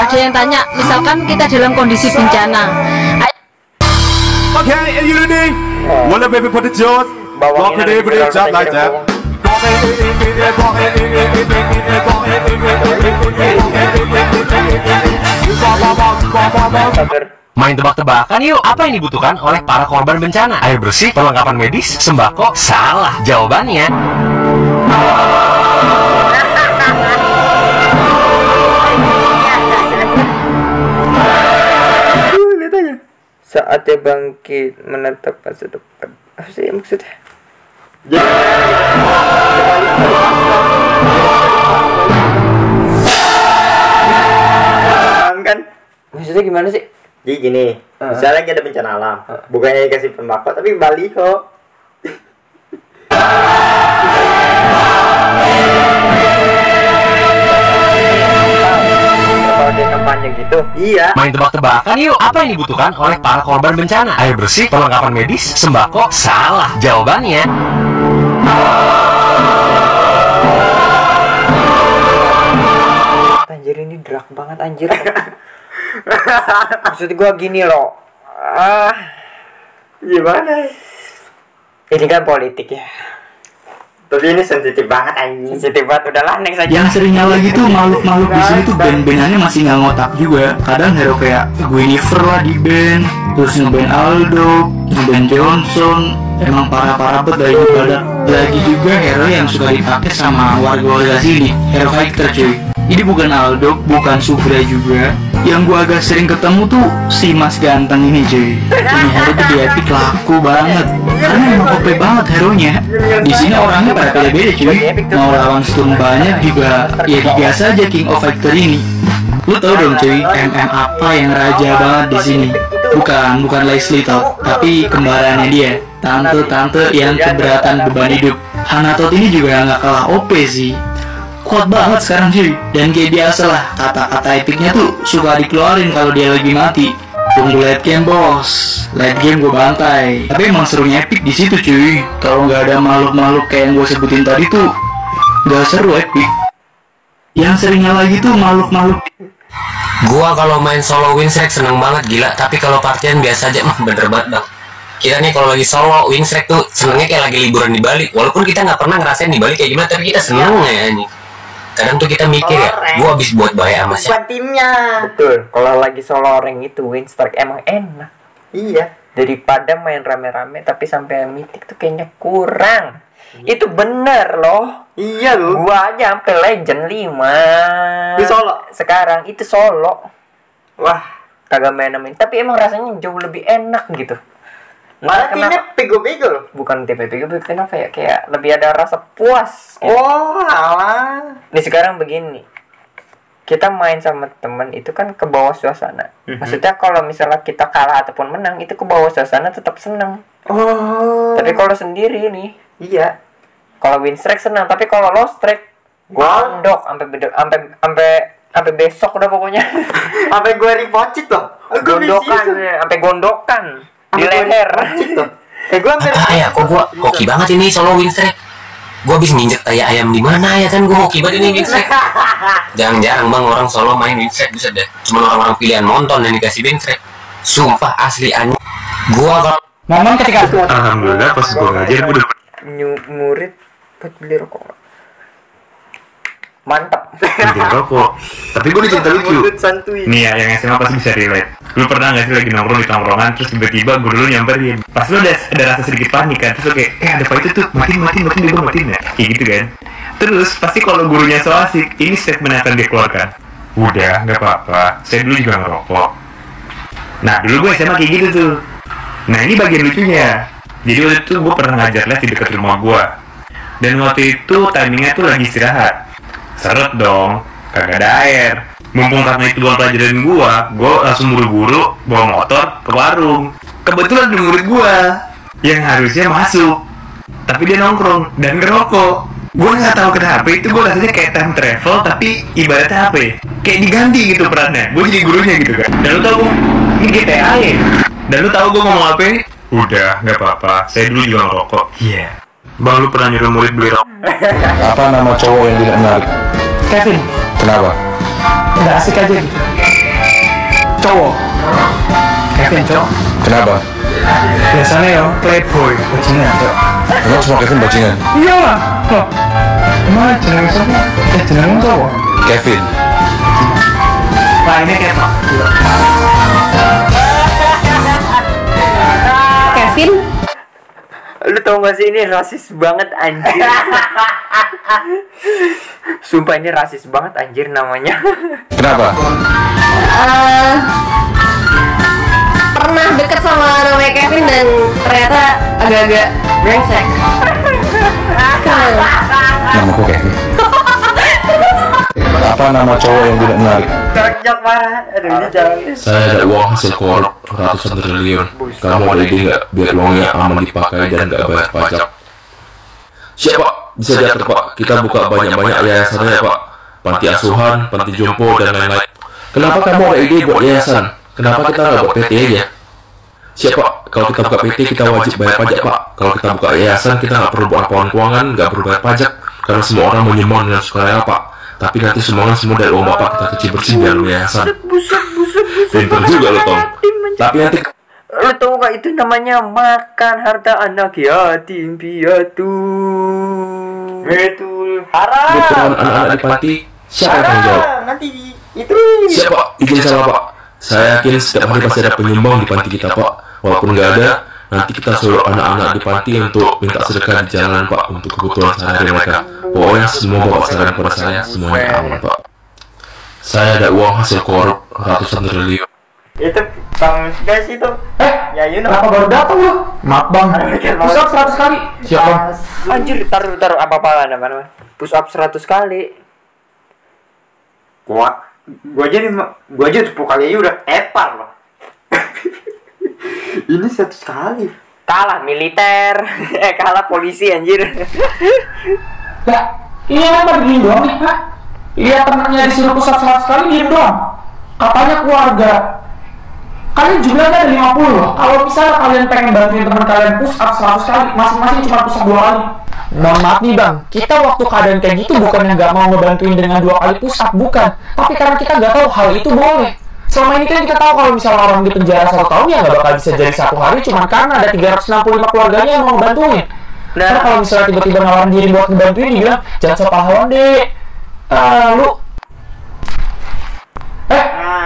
ada yang tanya, misalkan kita dalam kondisi bencana. Okay, are you ready? Wanna baby put the jaws? Walk it every day, just like that. Main tebak-tebakan yuk. Apa yang dibutuhkan oleh para korban bencana? Air bersih, perlengkapan medis, sembako? Salah. Jawabannya saatnya bangkit menatap masa depan. Apa sih maksudnya? Kan? Maksudnya gimana sih? Jadi gini, misalnya lagi ada bencana alam, bukannya dikasih sembako tapi baliho. Kalau dia kampanye gitu. Iya. main tebak-tebakan yuk. Apa yang dibutuhkan oleh para korban bencana? Air bersih, perlengkapan medis, sembako? Salah. Jawabannya anjir, ini drag banget anjir. Maksud gua gini loh. Gimana? Ini kan politik ya. Tapi ini sensitif banget anjing. Sensitif banget, udahlah next aja. Yang seringnya lagi tuh makhluk-makhluk di sini tuh band-bandannya masih nggak ngotak juga. Kadang hero kayak Guinevere lah di band, terus ngeband Aldo, ngeband Johnson, emang parah-parah banget dari ibadah. Lagi juga hero yang suka dipakai sama warga-warga sini, hero fighter cuy. Ini bukan Aldo, bukan Subra juga. Yang gua agak sering ketemu tuh si Mas Ganteng ini cuy. Ini hero tuh di Epic laku banget, karena emang OP banget hero-nya. Di sini orangnya pada beda-beda cuy. Mau lawan stun banyak juga, ya digas aja King of Fighter ini. Lu tau dong cuy, MM apa yang raja banget di sini? Bukan Leslie tau, tapi kembarannya dia, tante-tante yang keberatan beban hidup. Hanatot ini juga nggak kalah OP sih. Kuat banget sekarang cuy. Dan kayak biasa lah, kata-kata epicnya tuh suka dikeluarin kalau dia lagi mati. Tunggu late game bos, late game gue bantai. Tapi emang serunya epic di situ cuy. Kalau nggak ada makhluk-makhluk kayak yang gue sebutin tadi tuh nggak seru epic. Yang seringnya lagi tuh makhluk-makhluk. Gua kalau main solo Winstrike seneng banget gila, tapi kalau partian biasa aja. Bener banget bang. Kita nih kalau lagi solo Winstrike tuh senengnya kayak lagi liburan di Bali. Walaupun kita nggak pernah ngerasain di Bali kayak gimana, tapi kita seneng ya anjing. Kadang tuh kita mikir ya, gua habis buat bahaya sama siapa. Buat timnya. Betul. Kalau lagi solo rank itu Winstrike emang enak. Iya. Daripada main rame-rame tapi sampai mythic tuh kayaknya kurang. Itu bener loh. Iya loh. Gua aja sampai legend 5. Di solo. Sekarang itu solo. Wah, kagak main-main. Tapi emang rasanya jauh lebih enak gitu. Malah timnya bego-bego loh. Bukan tipe bego-bego, kenapa ya? Kayak lebih ada rasa puas gitu. Oh, alah. Nih sekarang begini, kita main sama temen itu kan ke bawah suasana. Maksudnya kalau misalnya kita kalah ataupun menang, itu ke bawah suasana tetap seneng. Oh. Tapi kalau sendiri nih, iya. Kalau Winstrike senang, tapi kalau lost track, gondok sampai besok udah pokoknya. Sampai gue ripocit loh. Gondokan, sampai gondokan di leher. Gue kok gua hoki banget ini solo Winstrike. Gua habis nginjek tai ayam di mana ya kan, gua hoki banget ini Winstrike. Jarang-jarang bang orang solo main Winstrike, bisa deh. Cuma orang-orang pilihan nonton yang dikasih Winstrike. Sumpah asli anjing. Gua kalau momen ketika alhamdulillah pas gua ngajar gua udah murid buat beli rokok. Mantap. Berhenti ngerokok. Tapi gue cerita lucu. Nih ya, yang SMA pasti bisa relate. Lu pernah nggak sih lagi nongkrong di tongkrongan, terus tiba-tiba guru lu nyamperin. Pas lu ada rasa sedikit panik kan, terus lu kayak, ada apa itu tuh? Matiin dia matiin ya. Kayak gitu kan. Terus pasti kalau gurunya so asik, ini statement yang akan dia keluarkan. Udah, nggak apa-apa. Saya dulu juga ngerokok. Nah, dulu gue SMA kayak gitu tuh. Nah, ini bagian lucunya. Jadi waktu itu gue pernah ngajar les di dekat rumah gue. Dan waktu itu timingnya tuh lagi istirahat. Seret dong, kagak ada air. Mumpung karena itu bukan pelajaran gua langsung buru-buru bawa motor ke warung. Kebetulan ada murid gua yang harusnya masuk, tapi dia nongkrong dan ngerokok. Gua nggak tahu kenapa itu gua rasanya kayak time travel, tapi ibaratnya apa ya? Kayak diganti gitu perannya. Gua jadi gurunya gitu kan. Dan lu tahu ini GTA ya? Dan lu tahu gua ngomong apa? Udah, nggak apa-apa. Saya dulu juga ngerokok. Iya. Bang, lu pernah nyuruh murid beli rokok? Apa nama cowok yang tidak menarik? Kevin. Kenapa? Nggak asik aja gitu. Cowok. Kevin, cowok. Kenapa? Biasanya ya playboy, bajingan, cowok. Emang semua Kevin bajingan? Iya lah. Loh. Emang jeneng siapa? Jeneng cowok. Kevin. Nah, ini Kevin. Kevin. Lu tau gak sih ini rasis banget anjir. Sumpah ini rasis banget anjir namanya. Kenapa? Pernah deket sama namanya Kevin dan ternyata agak-agak brengsek. Namaku Kevin. Apa nama cowok yang tidak menarik? Terjak parah. Aduh ini jangan. Saya ada uang hasil korup ratusan triliun. Kamu ada ide nggak biar uangnya aman dipakai dan nggak bayar pajak? Siap Pak, bisa diatur Pak. Kita buka banyak-banyak yayasannya ya Pak. Panti asuhan, panti jompo dan lain-lain. Kenapa kamu ada ide buat yayasan? Kenapa kita nggak buat PT aja? Siap Pak, kalau kita buka PT kita wajib bayar pajak Pak. Kalau kita buka yayasan kita nggak perlu buat laporan keuangan, nggak perlu bayar pajak karena semua orang menyumbang dengan sukarela Pak. Tapi nanti sumbangan semua dari uang bapak kita kecil bersih biar yayasan. Buset. Pinter juga lo Tom. Tapi nanti lu tau gak itu namanya makan harta anak yatim piatu. Betul. Haram. kebutuhan anak-anak di panti siapa yang tanggung jawab? Nanti itu. Siapa? Izin salah Pak. Saya yakin setiap hari pasti ada penyumbang di panti kita Pak. Walaupun nggak ada, nanti kita suruh anak-anak di panti untuk minta sedekah di jalanan Pak untuk kebutuhan sehari mereka. Pokoknya semua bapak serahkan kepada saya, semuanya aman Pak. Saya ada uang hasil korup ratusan triliun. Itu bang guys itu. Ya Kenapa baru datang lu? Maaf bang. Push up 100 kali. Siap bang. Anjir, taruh apa-apa nama. Push up 100 kali. Gua aja 10 kali aja udah epar loh. Ini 100 kali. Kalah militer. Kalah polisi anjir. Lah, ini apa begini doang nih, Pak? Lihat temennya disuruh push up 100 kali diem doang. Katanya keluarga. Kalian jumlahnya ada 50. Kalau misalnya kalian pengen bantuin teman kalian push up 100 kali, masing-masing cuma push up 2 kali. Mohon maaf nih bang, kita waktu keadaan kayak gitu bukan yang nggak mau ngebantuin dengan 2 kali push up, bukan. Tapi karena kita nggak tahu hal itu boleh. Selama ini kan kita tahu kalau misalnya orang di penjara 1 tahun ya nggak bakal bisa jadi 1 hari, cuma karena ada 365 keluarganya yang mau bantuin. Nah kalau misalnya tiba-tiba nawarin diri buat ngebantuin, dibilang jangan sok pahlawan deh. Lu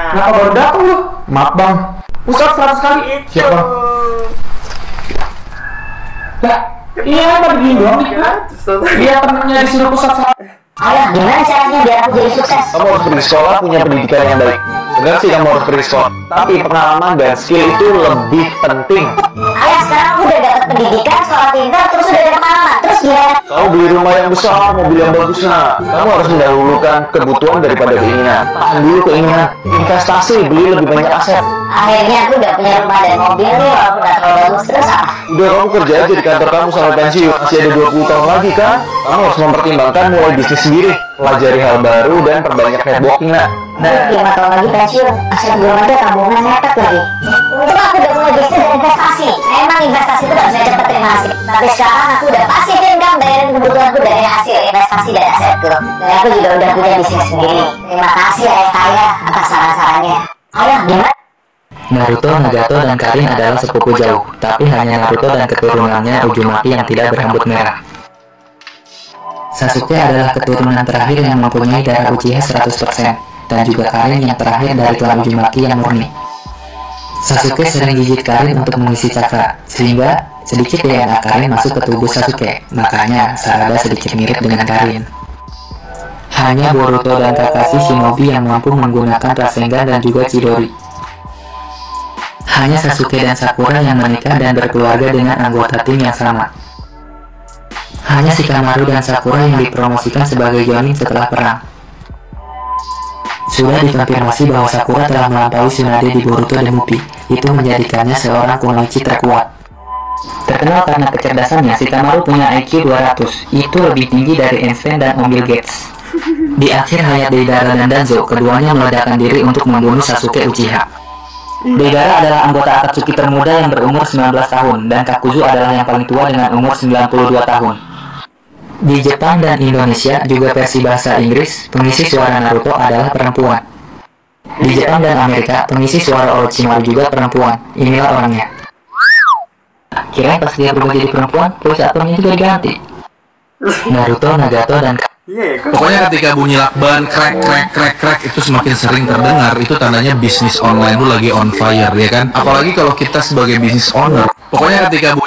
kenapa baru datang lu? Maaf bang, push up 100 kali. Siap bang. Lah, iya apa begini doang nih? Iya temennya disuruh push up 100. Ayah, gimana caranya biar aku jadi sukses? Kamu harus pergi sekolah, punya pendidikan yang baik. Benar sih kamu harus pergi sekolah, tapi pengalaman dan skill itu lebih penting. Ayah, sekarang aku udah dapat pendidikan, sekolah pintar, terus udah ada pengalaman. Terus gimana? Kamu beli rumah yang besar, mobil yang bagus, nah. Kamu harus mendahulukan kebutuhan daripada keinginan. Tahan dulu keinginan. Investasi, beli lebih banyak aset. Akhirnya aku udah punya rumah dan mobil nih, walaupun gak terlalu bagus. Terus apa? Udah kamu kerja aja di kantor kamu sampai pensiun. Masih ada 20 tahun lagi kan? Kamu harus mempertimbangkan mulai bisnis sendiri, pelajari hal baru dan perbanyak networking nak. 5 tahun lagi pensiun, aset belum ada, tabungan mepet lagi. Untung aku udah punya bisnis dan investasi. Emang investasi itu gak bisa cepet terima hasil. Tapi sekarang aku udah pasif income bayarin kebutuhanku dari hasil investasi dan asetku. Dan aku juga udah punya bisnis sendiri. Terima kasih ayah kaya atas saran-sarannya. Ayah gimana? Naruto, Nagato, dan Karin adalah sepupu jauh, tapi hanya Naruto dan keturunannya Uzumaki yang tidak berambut merah. Sasuke adalah keturunan terakhir yang mempunyai darah Uchiha 100%, dan juga Karin yang terakhir dari klan Uzumaki yang murni. Sasuke sering gigit Karin untuk mengisi cakra, sehingga sedikit DNA Karin masuk ke tubuh Sasuke, makanya Sarada sedikit mirip dengan Karin. Hanya Boruto dan Kakashi Shinobi yang mampu menggunakan Rasengan dan juga Chidori. Hanya Sasuke dan Sakura yang menikah dan berkeluarga dengan anggota tim yang sama. Hanya Shikamaru dan Sakura yang dipromosikan sebagai Jonin setelah perang. Sudah dikonfirmasi bahwa Sakura telah melampaui Tsunade di Boruto dan Mupi. Itu menjadikannya seorang kunoichi terkuat. Terkenal karena kecerdasannya, Shikamaru punya IQ 200. Itu lebih tinggi dari Einstein dan Bill Gates. Di akhir hayat Deidara dan Danzo, keduanya meledakkan diri untuk membunuh Sasuke Uchiha. Deidara adalah anggota Akatsuki termuda yang berumur 19 tahun, dan Kakuzu adalah yang paling tua dengan umur 92 tahun. Di Jepang dan Indonesia, juga versi bahasa Inggris, pengisi suara Naruto adalah perempuan. Di Jepang dan Amerika, pengisi suara Orochimaru juga perempuan. Inilah orangnya. Kira pas dia berubah jadi perempuan, voice actornya juga diganti. Naruto, Nagato, dan Pokoknya ketika bunyi lakban krek itu semakin sering terdengar, itu tandanya bisnis online lu lagi on fire, ya kan? Apalagi kalau kita sebagai bisnis owner. Pokoknya ketika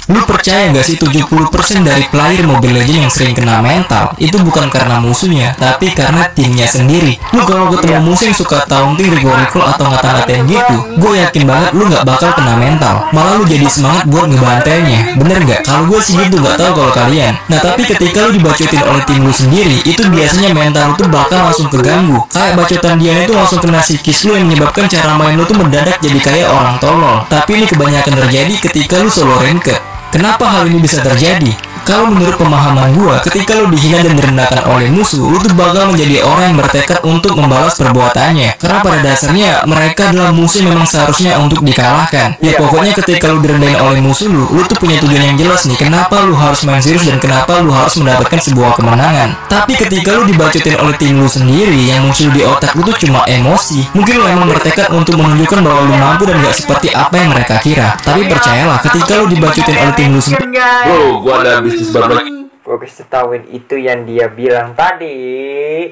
Lu percaya nggak sih 70% dari player Mobile Legends yang sering kena mental itu bukan karena musuhnya, tapi karena timnya sendiri. Lu kalau ketemu musuh yang suka taunting, rigor-rigor atau ngata-ngatain gitu, gue yakin banget lu nggak bakal kena mental. Malah lu jadi semangat buat ngebantainya. Bener nggak? Kalau gue sih gitu, nggak tahu kalau kalian. Nah tapi ketika lu dibacotin oleh tim lu sendiri, itu biasanya mental lu tuh bakal langsung keganggu. Kayak bacotan dia itu langsung kena psikis lu yang menyebabkan cara main lu tuh mendadak jadi kayak orang tolol. Tapi ini kebanyakan terjadi ketika lu solo ranked. Kenapa hal ini bisa terjadi? Kalau menurut pemahaman gua, ketika lu dihina dan direndahkan oleh musuh, lu tuh bakal menjadi orang yang bertekad untuk membalas perbuatannya. Karena pada dasarnya mereka adalah musuh yang memang seharusnya untuk dikalahkan. Ya pokoknya ketika lu direndahin oleh musuh lu tuh punya tujuan yang jelas nih. Kenapa lu harus main serius dan kenapa lu harus mendapatkan sebuah kemenangan. Tapi ketika lu dibacotin oleh tim lu sendiri, yang muncul di otak lu tuh cuma emosi. Mungkin lu emang bertekad untuk menunjukkan bahwa lu mampu dan gak seperti apa yang mereka kira. Tapi percayalah, ketika lu dibacotin oleh tim lu sendiri, bro, gua ada bisnis baru lagi. Gue kasih tauin itu yang dia bilang tadi.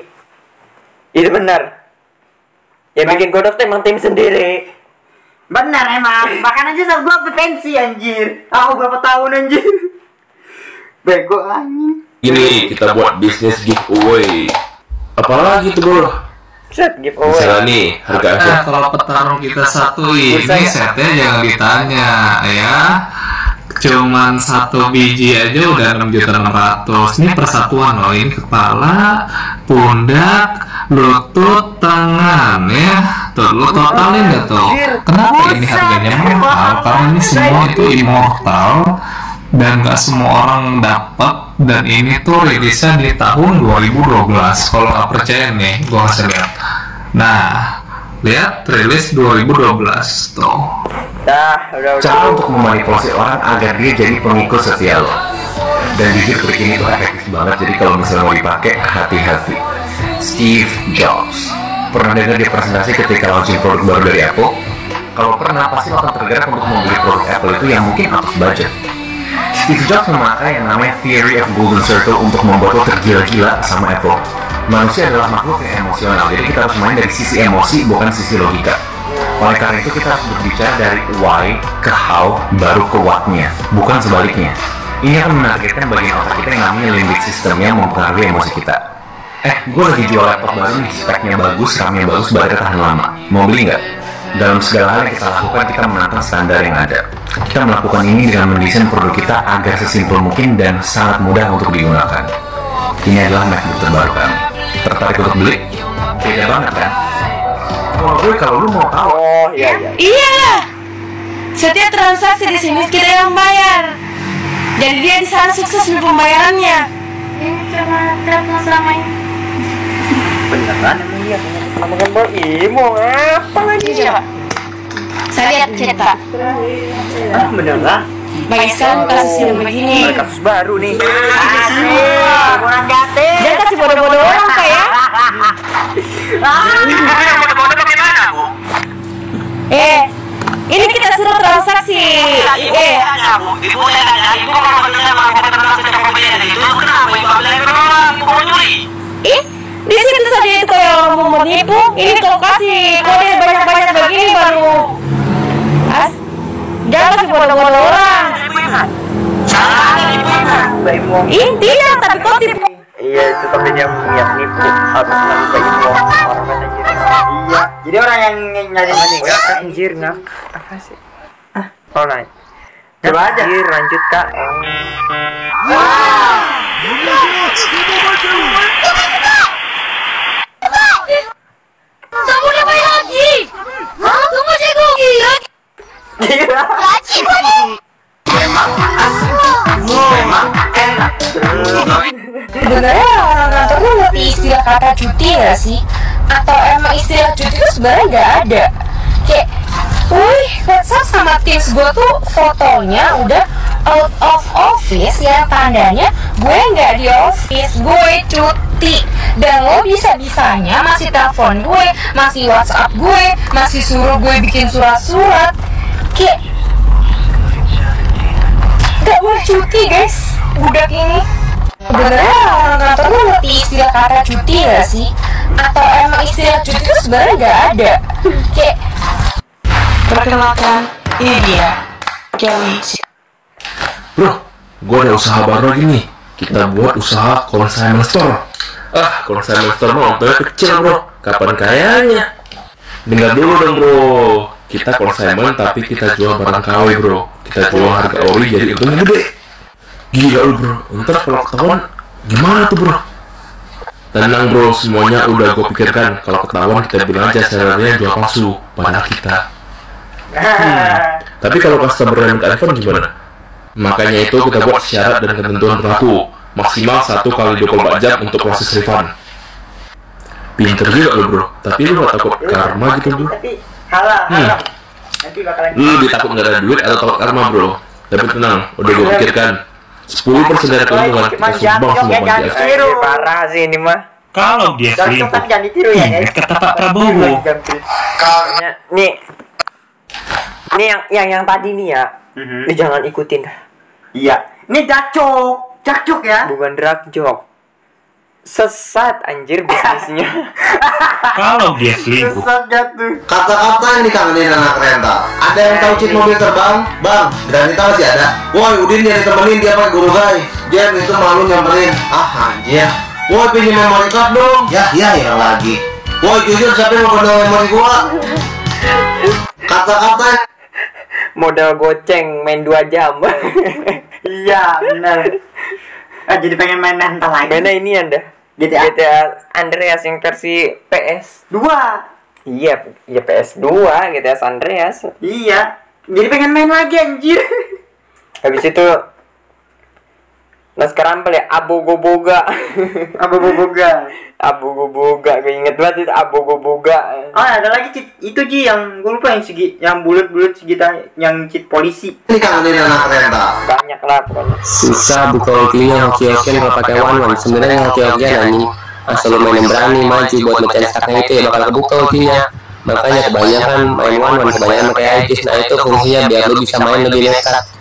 Itu benar. Yang bikin godok tuh emang tim sendiri. Benar emang. Bahkan aja sama gue pensi anjir. Aku berapa tahun anjir. Bego anjing. Gini, kita buat bisnis giveaway. Apalagi tuh bro? Set giveaway. Misalnya nih, harga nah, kalau petarung kita satu ini setnya jangan ditanya ya. Cuman satu biji aja udah 6.600.000. Ini persatuan loh, ini kepala, pundak, lutut, tangan ya. Tuh, lu totalin gak tuh? Kenapa ini harganya mahal? Karena ini semua itu immortal dan gak semua orang dapat. Dan ini tuh rilisnya di tahun 2012. Kalau nggak percaya nih, gua kasih lihat. Nah, lihat rilis 2012 tuh. Cara untuk memanipulasi orang agar dia jadi pengikut setia lo. Dan jujur trik ini tuh efektif banget. Jadi kalau misalnya mau dipakai, hati-hati. Steve Jobs. Pernah dengar dia presentasi ketika launching produk baru dari Apple? Kalau pernah, pasti lo akan tergerak untuk membeli produk Apple itu yang mungkin out of budget. Steve Jobs memakai yang namanya Theory of Golden Circle untuk membuat lo tergila-gila sama Apple. Manusia adalah makhluk yang emosional, jadi kita harus main dari sisi emosi, bukan sisi logika. Oleh karena itu kita harus berbicara dari why ke how, baru ke what-nya, bukan sebaliknya. Ini akan menargetkan bagian otak kita yang namanya limbic system yang mempengaruhi emosi kita. Gue lagi jual laptop baru nih, speknya bagus, RAM-nya bagus, baterai tahan lama. Mau beli nggak? Dalam segala hal yang kita lakukan, kita menantang standar yang ada. Kita melakukan ini dengan mendesain produk kita agar sesimpel mungkin dan sangat mudah untuk digunakan. Ini adalah MacBook terbaru kami. Tertarik untuk beli? Beda banget kan? Kalau lu mau tahu. Oh iya. Iya. Setiap transaksi di sini kita yang bayar. Jadi dia di sana sukses di pembayarannya. Ini cuma telepon selama ini. Beneran emang iya. Sama gambar mau apa lagi coba? Saya lihat cerita. Beneran? Baik sekali kasus yang begini. Kasus baru nih. Orang gate. Dia kasih bodoh-bodoh orang kayak. Bodoh-bodoh bagaimana, Bu? Ini kita suruh transaksi. Ibu saya nanya, Ibu kalau benar mau transaksi dengan pembelian itu kenapa Ibu nipu. Ini kalau kasih kode banyak-banyak begini baru jangan kasih foto-foto orang. Ini tidak, tapi kok tipu. Iya itu, tapi dia niat nipu, harus melakukan info orang kata gitu. Iya, jadi orang yang nyari anjir ngak apa sih? Online. Coba aja. Anjir, lanjut kak. Kamu udah main lagi? Tunggu sih gue gila. Memang enak. Sebenarnya orang kantor tuh ngerti istilah kata cuti gak sih? Atau emang istilah cuti itu sebenarnya gak ada? Kayak, wih, WhatsApp sama Teams gue tuh fotonya udah out of office, yang tandanya gue nggak di office, gue cuti. Dan lo bisa-bisanya masih telepon gue, masih WhatsApp gue, masih suruh gue bikin surat-surat. Kayak gak boleh cuti guys, budak ini. Sebenarnya orang kantor tuh ngerti istilah kata cuti gak sih? Atau emang istilah cuti itu sebenarnya gak ada? Kayak perkenalkan, ini dia Kelly. Bro, gue ada usaha baru lagi nih. Kita buat usaha consignment store. Consignment store mah untungnya kecil bro. Kapan kayanya? Dengar dulu dong bro. Kita consignment tapi kita jual barang KW bro. Kita jual harga ori jadi untungnya gede. Gila lu bro, ntar kalau ketahuan gimana tuh bro? Tenang bro, semuanya udah gue pikirkan. Kalau ketahuan kita bilang aja sellernya jual palsu, padahal kita. Tapi kalau customer yang minta refund gimana? Makanya itu kita buat syarat dan ketentuan berlaku. Maksimal 1 kali 24 jam untuk proses refund. Pinter juga lu bro, tapi lu gak takut karma gitu bro? Tapi halal. Nanti bakalan Lu lebih takut gak ada duit atau takut karma bro? Tapi tenang, udah gue pikirkan. 10% dari keuntungan kita sumbang semua bagi Akhirnya parah sih ini mah. Kalau dia selingkuh, jangan ditiru ya guys. kata Pak Prabowo. Nih yang tadi nih ya, ini jangan ikutin dah. Iya, ini cakcuk ya. Bukan drag joke. Sesat anjir bisnisnya. Kalau dia selingkuh, Kata-kata yang dikangenin anak rental. Ada yang tahu cheat mobil terbang? Bang, Granita masih ada. Woi, Udin dia ditemenin dia pakai guru guys. Jen itu malu nyamperin. Anjir. Woi, pinjam memory card dong. Ya lagi. Woi, jujur siapa yang mau penuh memori gua? Kata-kata modal goceng main 2 jam. Iya, benar. Jadi pengen main nantang lagi. Mana ini Anda? GTA Andreas yang versi PS2. Iya PS2 GTA San Andreas. Iya. Jadi pengen main lagi anjir. Habis itu Scramble ya, Abogoboga. Abogoboga, gue inget banget itu Abogoboga. Oh, ada lagi cheat itu Ji yang gue lupa yang bulat-bulat segitu yang cheat polisi. ini kangenin anak rental. Banyak lah pokoknya. Susah buka hokinya hoki-hokian kalau pakai one sebenarnya hoki-hokian anjing. Asal lu main yang berani maju buat mecahin stacknya itu ya bakal kebuka hokinya. Makanya kebanyakan main one kebanyakan pakai ITIS. Nah itu fungsinya biar lu bisa main lebih nekat.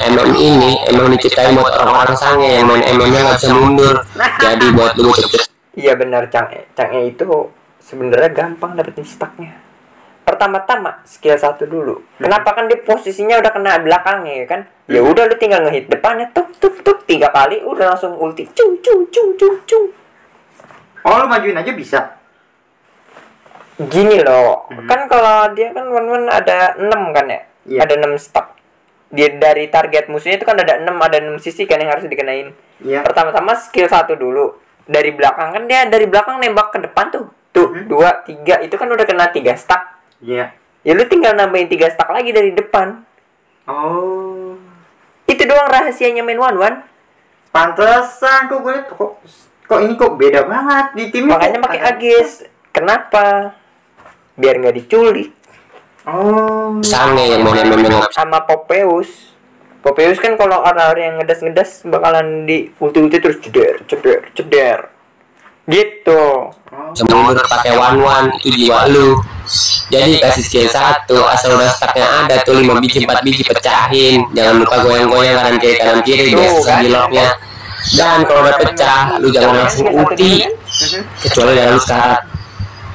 MM ini emang diciptain buat orang-orang sange yang main MM-nya nggak bisa mundur. Jadi buat lu cepet. Iya benar, Cangnya itu sebenarnya gampang dapetin stacknya. Pertama-tama skill 1 dulu. Kenapa kan dia posisinya udah kena belakangnya ya kan? Ya udah lu tinggal ngehit depannya tuk 3 kali udah langsung ulti cung. Oh, lu majuin aja bisa. Gini loh. Kan kalau dia kan one ada 6 kan ya? Ada 6 stack. Dia dari target musuhnya itu kan ada 6 sisi kan yang harus dikenain. Pertama-tama skill 1 dulu. Dari belakang kan dia dari belakang nembak ke depan tuh. 2, 3 itu kan udah kena 3 stack. Iya. Ya lu tinggal nambahin 3 stack lagi dari depan. Oh. Itu doang rahasianya main one. Pantesan kok gue liat kok ini kok beda banget di tim. Makanya pakai Agis. Kenapa? Biar nggak diculik. Oh. Sange yang main sama Popeus kan kalau orang-orang yang ngedas bakalan di ulti terus ceder gitu. Semua pakai one itu jiwa lu. Jadi kasih skill 1 asal udah stacknya ada tuh 5 biji 4 biji pecahin. Jangan lupa goyang-goyang kanan kiri biasa di locknya. Dan kalau udah pecah lu jangan langsung ulti kecuali jangan lu sekarat.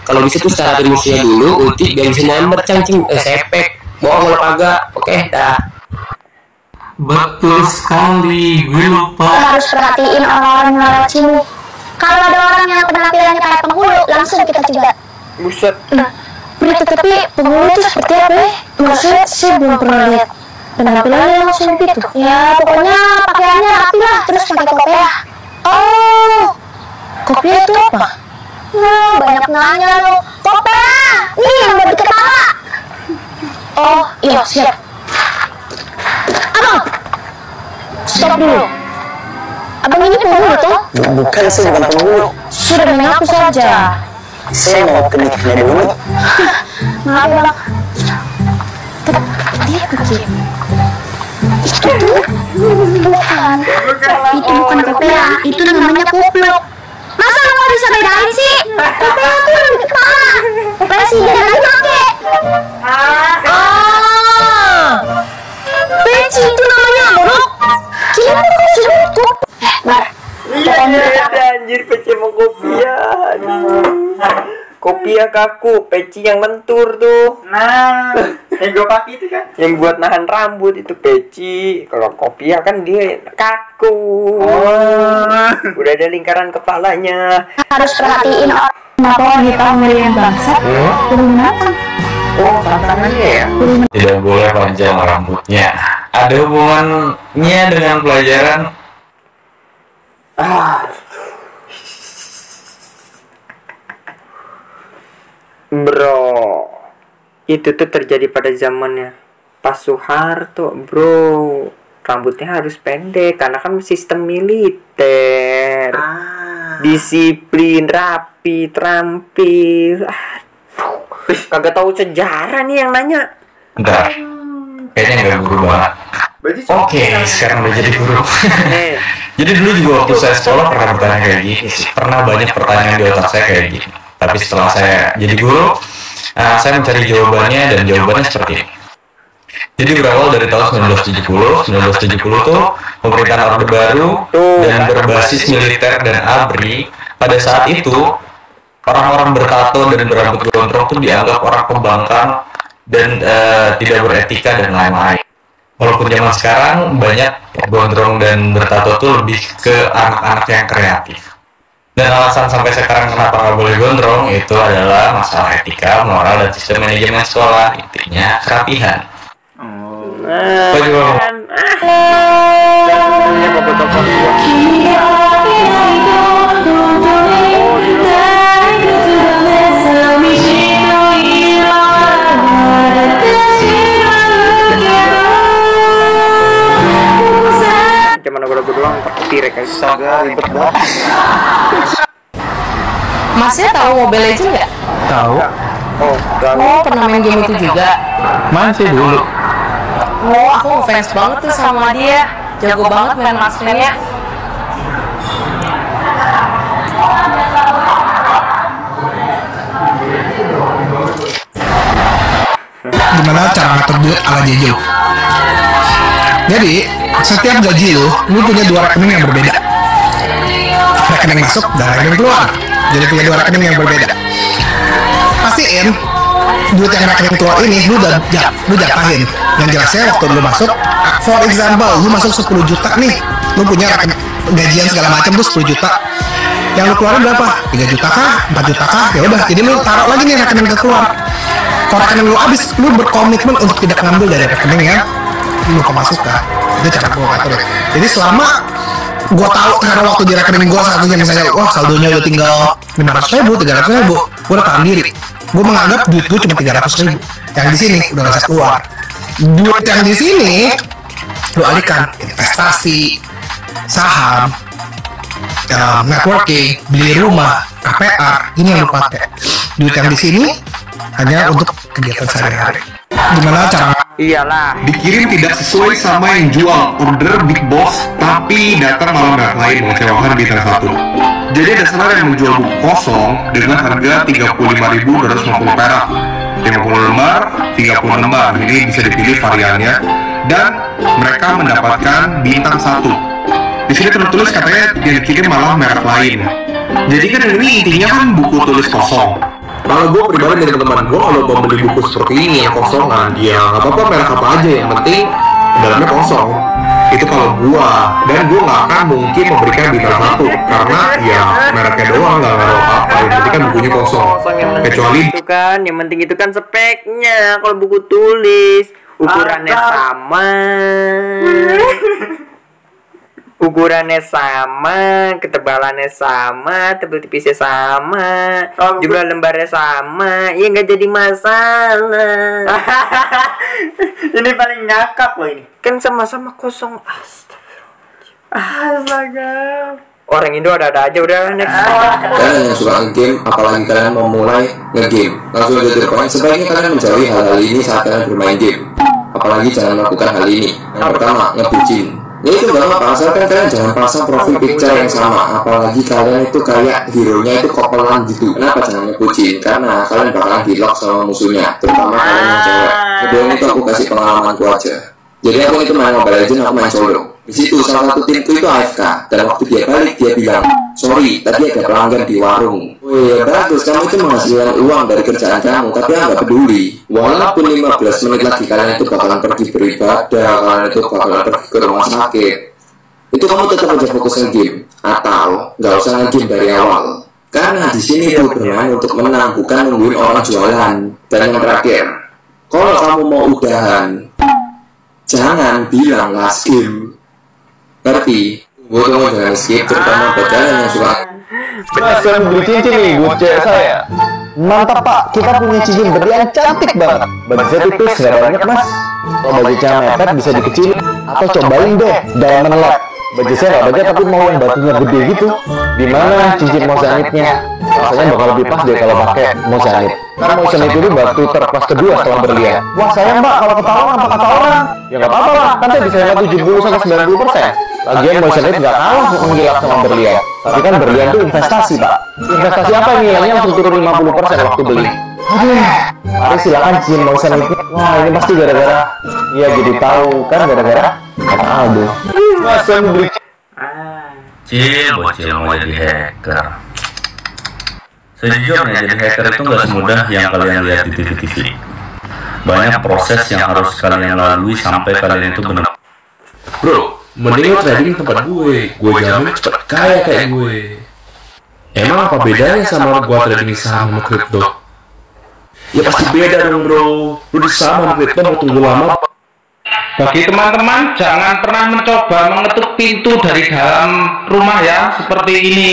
Kalau bisa tuh secara Rusia dulu, uji biar bisa nyamber cangcing, sepek, bohong lo kagak, oke dah. Betul sekali, gue lupa. Lo harus perhatiin orang-orang yang lewat sini. Kalau ada orang yang penampilannya kayak penghulu, langsung kita cegat. Buset. Nah, tapi penghulu itu seperti apa ya? Maksudnya saya belum pernah lihat penampilannya langsung gitu. Ya pokoknya pakaiannya rapi lah, terus pakai kopiah. Oh, kopiah itu apa? Nah, banyak nanya lo. Kopiah, nih yang buat di kepala. Oh, iya siap. Abang, stop dulu. Abang ini penghulu tuh? Bukan, saya bukan penghulu. Sudah mengaku saja. Saya mau ke nikahnya dulu. Maaf bang. Dia pergi. Itu tuh bukan. Itu bukan kopiah, itu namanya kupluk. Masa lo nggak bisa bedain sih? Kopiah tuh yang di kepala. Presiden lagi pakai. Peci itu namanya buruk. Gimana kok sebut? Bar. Iya, anjir peci sama kopiah. Kopiah kaku, peci yang lentur tuh. Nah, yang gue pakai itu kan. Yang buat nahan rambut itu peci. Kalau kopiah kan dia kaku. Udah ada lingkaran kepalanya. Harus perhatiin orang. Kenapa wanita yang bangsat belum matang? Oh, tantangannya ya? Tidak boleh panjang rambutnya. Ada hubungannya dengan pelajaran? Bro, itu tuh terjadi pada zamannya Pak Soeharto, bro. Rambutnya harus pendek karena kan sistem militer. Disiplin, rapi, terampil. Kagak tahu sejarah nih yang nanya. Bentar, kayaknya nggak guru banget. Oke, sekarang udah jadi guru. Jadi dulu juga waktu saya sekolah pernah bertanya kayak gini sih. Pernah banyak pertanyaan di otak saya kayak gini. Tapi setelah saya jadi guru, saya mencari jawabannya dan jawabannya seperti ini. Jadi berawal dari tahun 1970 tuh pemerintahan Orde Baru dan berbasis militer dan ABRI. Pada saat itu orang-orang bertato dan berambut gondrong tuh dianggap orang pembangkang dan tidak beretika dan lain-lain. Walaupun zaman sekarang banyak gondrong dan bertato tuh lebih ke anak-anak yang kreatif. Dan alasan sampai sekarang kenapa nggak boleh gondrong itu adalah masalah etika, moral, dan sistem manajemen sekolah. Intinya kerapihan. Cuman lagu-lagu doang terketir kayak saga ribet banget. Masnya tahu Mobile Legends nggak? Tahu. Oh, pernah main game itu juga? Masih dulu. Oh, aku fans banget tuh sama dia. Jago banget main marksman-nya. Gimana cara ngatur duit ala Jejo? Jadi, setiap gaji lu punya 2 rekening yang berbeda. Rekening masuk dan rekening keluar. Jadi punya 2 rekening yang berbeda. Pastiin duit yang rekening keluar ini lu jatahin. Yang jelasnya waktu lu masuk, for example, lu masuk 10 juta nih, lu punya rekening gajian segala macam tuh 10 juta. Yang lu keluarin berapa? 3 juta kah? 4 juta kah? Ya udah, jadi lu taruh lagi nih rekening ke keluar. Kalau rekening lu habis, lu berkomitmen untuk tidak ngambil dari rekening yang lu kemasukan. Itu cara gue ngatur. Jadi selama gue tahu karena waktu di rekening gue satunya misalnya, wah saldonya udah tinggal 500.000, 300.000, gue udah tahan diri. Gue menganggap duit gue cuma 300.000. Yang di sini udah nggak keluar. Duit yang di sini lu alihkan investasi, saham, networking, beli rumah, KPR. Ini yang lu pakai. Duit yang di sini hanya untuk kegiatan sehari-hari. Gimana cara? Iyalah. Dikirim tidak sesuai sama yang jual, order big boss, tapi datang malah merek lain mengecewakan bintang 1. Jadi ada seller yang menjual buku kosong dengan harga 35.250 perak, 50 lembar, 30 lembar. Ini bisa dipilih variannya dan mereka mendapatkan bintang 1. Di sini tertulis katanya yang dikirim malah merek lain. Jadi kan ini intinya kan buku tulis kosong. Kalau gue pribadi dari teman gue, kalau mau beli buku seperti ini yang kosongan, ya nggak apa-apa merek apa aja, yang penting dalamnya kosong. Itu kalau gue, dan gue nggak akan mungkin memberikan bintang 1 karena ya mereknya doang, nggak ngaruh apa-apa. Yang penting kan bukunya kosong. Kecuali itu kan, yang penting itu kan speknya. Kalau buku tulis ukurannya sama, ukurannya sama, ketebalannya sama, tebal tipisnya sama, jumlah lembarnya sama, ya nggak jadi masalah. Ini paling ngakak loh ini. Kan sama-sama kosong. Astaga. Orang Indo ada-ada aja, udah next. Kalian yang suka nge-game, apalagi kalian mau mulai nge-game, langsung aja terpoin. Sebaiknya kalian mencari hal-hal ini saat kalian bermain game. Apalagi jangan melakukan hal ini. Yang pertama, ngebucin. Ya itu gak apa-apa, asalkan kalian jangan pasang profil picture yang sama. Apalagi kalian itu kayak hero-nya itu kopelan gitu. Kenapa jangan ngebucin? Karena kalian bakalan di-lock sama musuhnya, terutama kalian yang cewek. Kedua itu aku kasih pengalamanku aja. Jadi aku itu main Mobile Legends, aku main solo. Di situ salah satu timku itu AFK, dan waktu dia balik dia bilang, sorry, tadi ada pelanggan di warung. Oh iya bagus, kamu itu menghasilkan uang dari kerjaan kamu, tapi aku gak peduli. Walaupun 15 menit lagi kalian itu bakalan pergi beribadah, kalian itu bakalan pergi ke rumah sakit, itu kamu tetap aja fokus nge-game, atau gak usah nge-game dari awal. Karena di sini itu bermain untuk menang, bukan nungguin orang jualan. Dan yang terakhir, kalau kamu mau udahan, jangan bilang last game. Ngerti? Gue tuh mau jangan skip, terutama buat kalian yang suka. Mas, saya beli cincin nih buat cewek saya. Mantap pak, kita punya cincin berlian cantik banget. Bagi saya tipis, nggak banyak mas. Kalau baju mepet bisa dikecilin, atau cobain deh Diamond Lab. Baju saya nggak banyak tapi mau yang batunya gede gitu. Dimana cincin mozaiknya? Rasanya bakal lebih pas deh kalau pakai mozaik. Karena mozaik itu batu terpas kedua setelah berlian. Wah sayang mbak, kalau ketahuan apa kata orang? Ya nggak apa-apa lah, kan saya bisa hemat 70-90%. Lagian mozaik nggak kalah menggilap sama berlian. Tapi kan berlian itu investasi pak. Investasi apa yang nilainya langsung turun 50% waktu beli. Aduh, mari silakan cincin mozaiknya. Wah ini pasti gara-gara. Iya jadi tahu kan gara-gara kata Aldo. Mas saya mau beli. Bocil mau jadi hacker. Sejujurnya jadi hacker itu nggak semudah yang kalian lihat di TV-TV. Banyak proses yang harus kalian lalui sampai kalian itu benar. Bro, mending lo trading tempat gue jamin cepet kaya kayak gue. Emang apa bedanya sama gue trading saham sama kripto? Ya pasti beda dong bro. Lu di saham sama kripto mau tunggu lama. Bagi teman-teman, jangan pernah mencoba mengetuk pintu dari dalam rumah ya, seperti ini.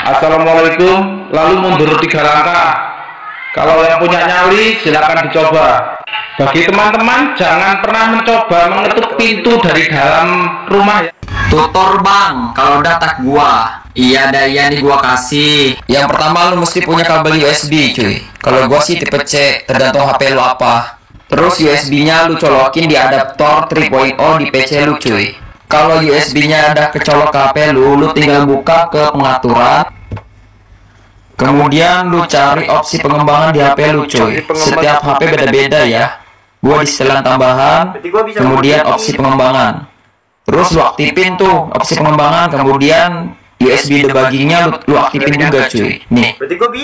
Assalamualaikum, lalu mundur 3 langkah. Kalau yang punya nyali, silakan dicoba. Bagi teman-teman, jangan pernah mencoba mengetuk pintu dari dalam rumah ya. Tutor bang, kalau data gua. Iya daya nih gua kasih. Yang pertama lu mesti punya kabel USB cuy. Kalau gua sih tipe C, tergantung HP lu apa. Terus USB-nya lu colokin di adaptor 3.0 di PC lu cuy. Kalau USB-nya ada kecolok ke HP lu tinggal buka ke pengaturan. Kemudian lu cari opsi pengembangan di HP lu cuy. Setiap HP beda-beda ya. Gua di setelan tambahan, kemudian opsi pengembangan. Terus lu aktifin tuh opsi pengembangan, kemudian USB debuggingnya lu aktifin juga cuy. Nih,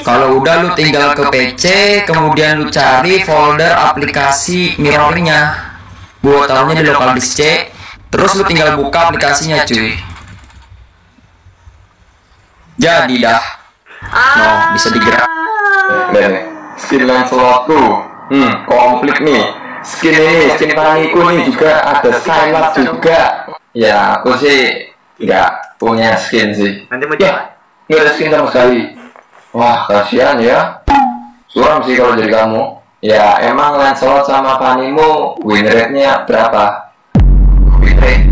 kalau udah lu tinggal ke PC, kemudian lu cari folder aplikasi mirrornya. Gua taruhnya di local disk C. Terus lu tinggal buka aplikasinya cuy. Jadi dah. No, bisa digerak. Nih, skin Lancelotku, komplit nih. Skin ini, skin tangiku nih juga ada Sylas juga. Ya, aku sih nggak punya skin sih. Nanti mau ya, nggak ada skin sama sekali. Wah, kasihan ya. Suram sih kalau jadi kamu. Ya, emang Lancelot sama Panimu win rate-nya berapa? Win rate?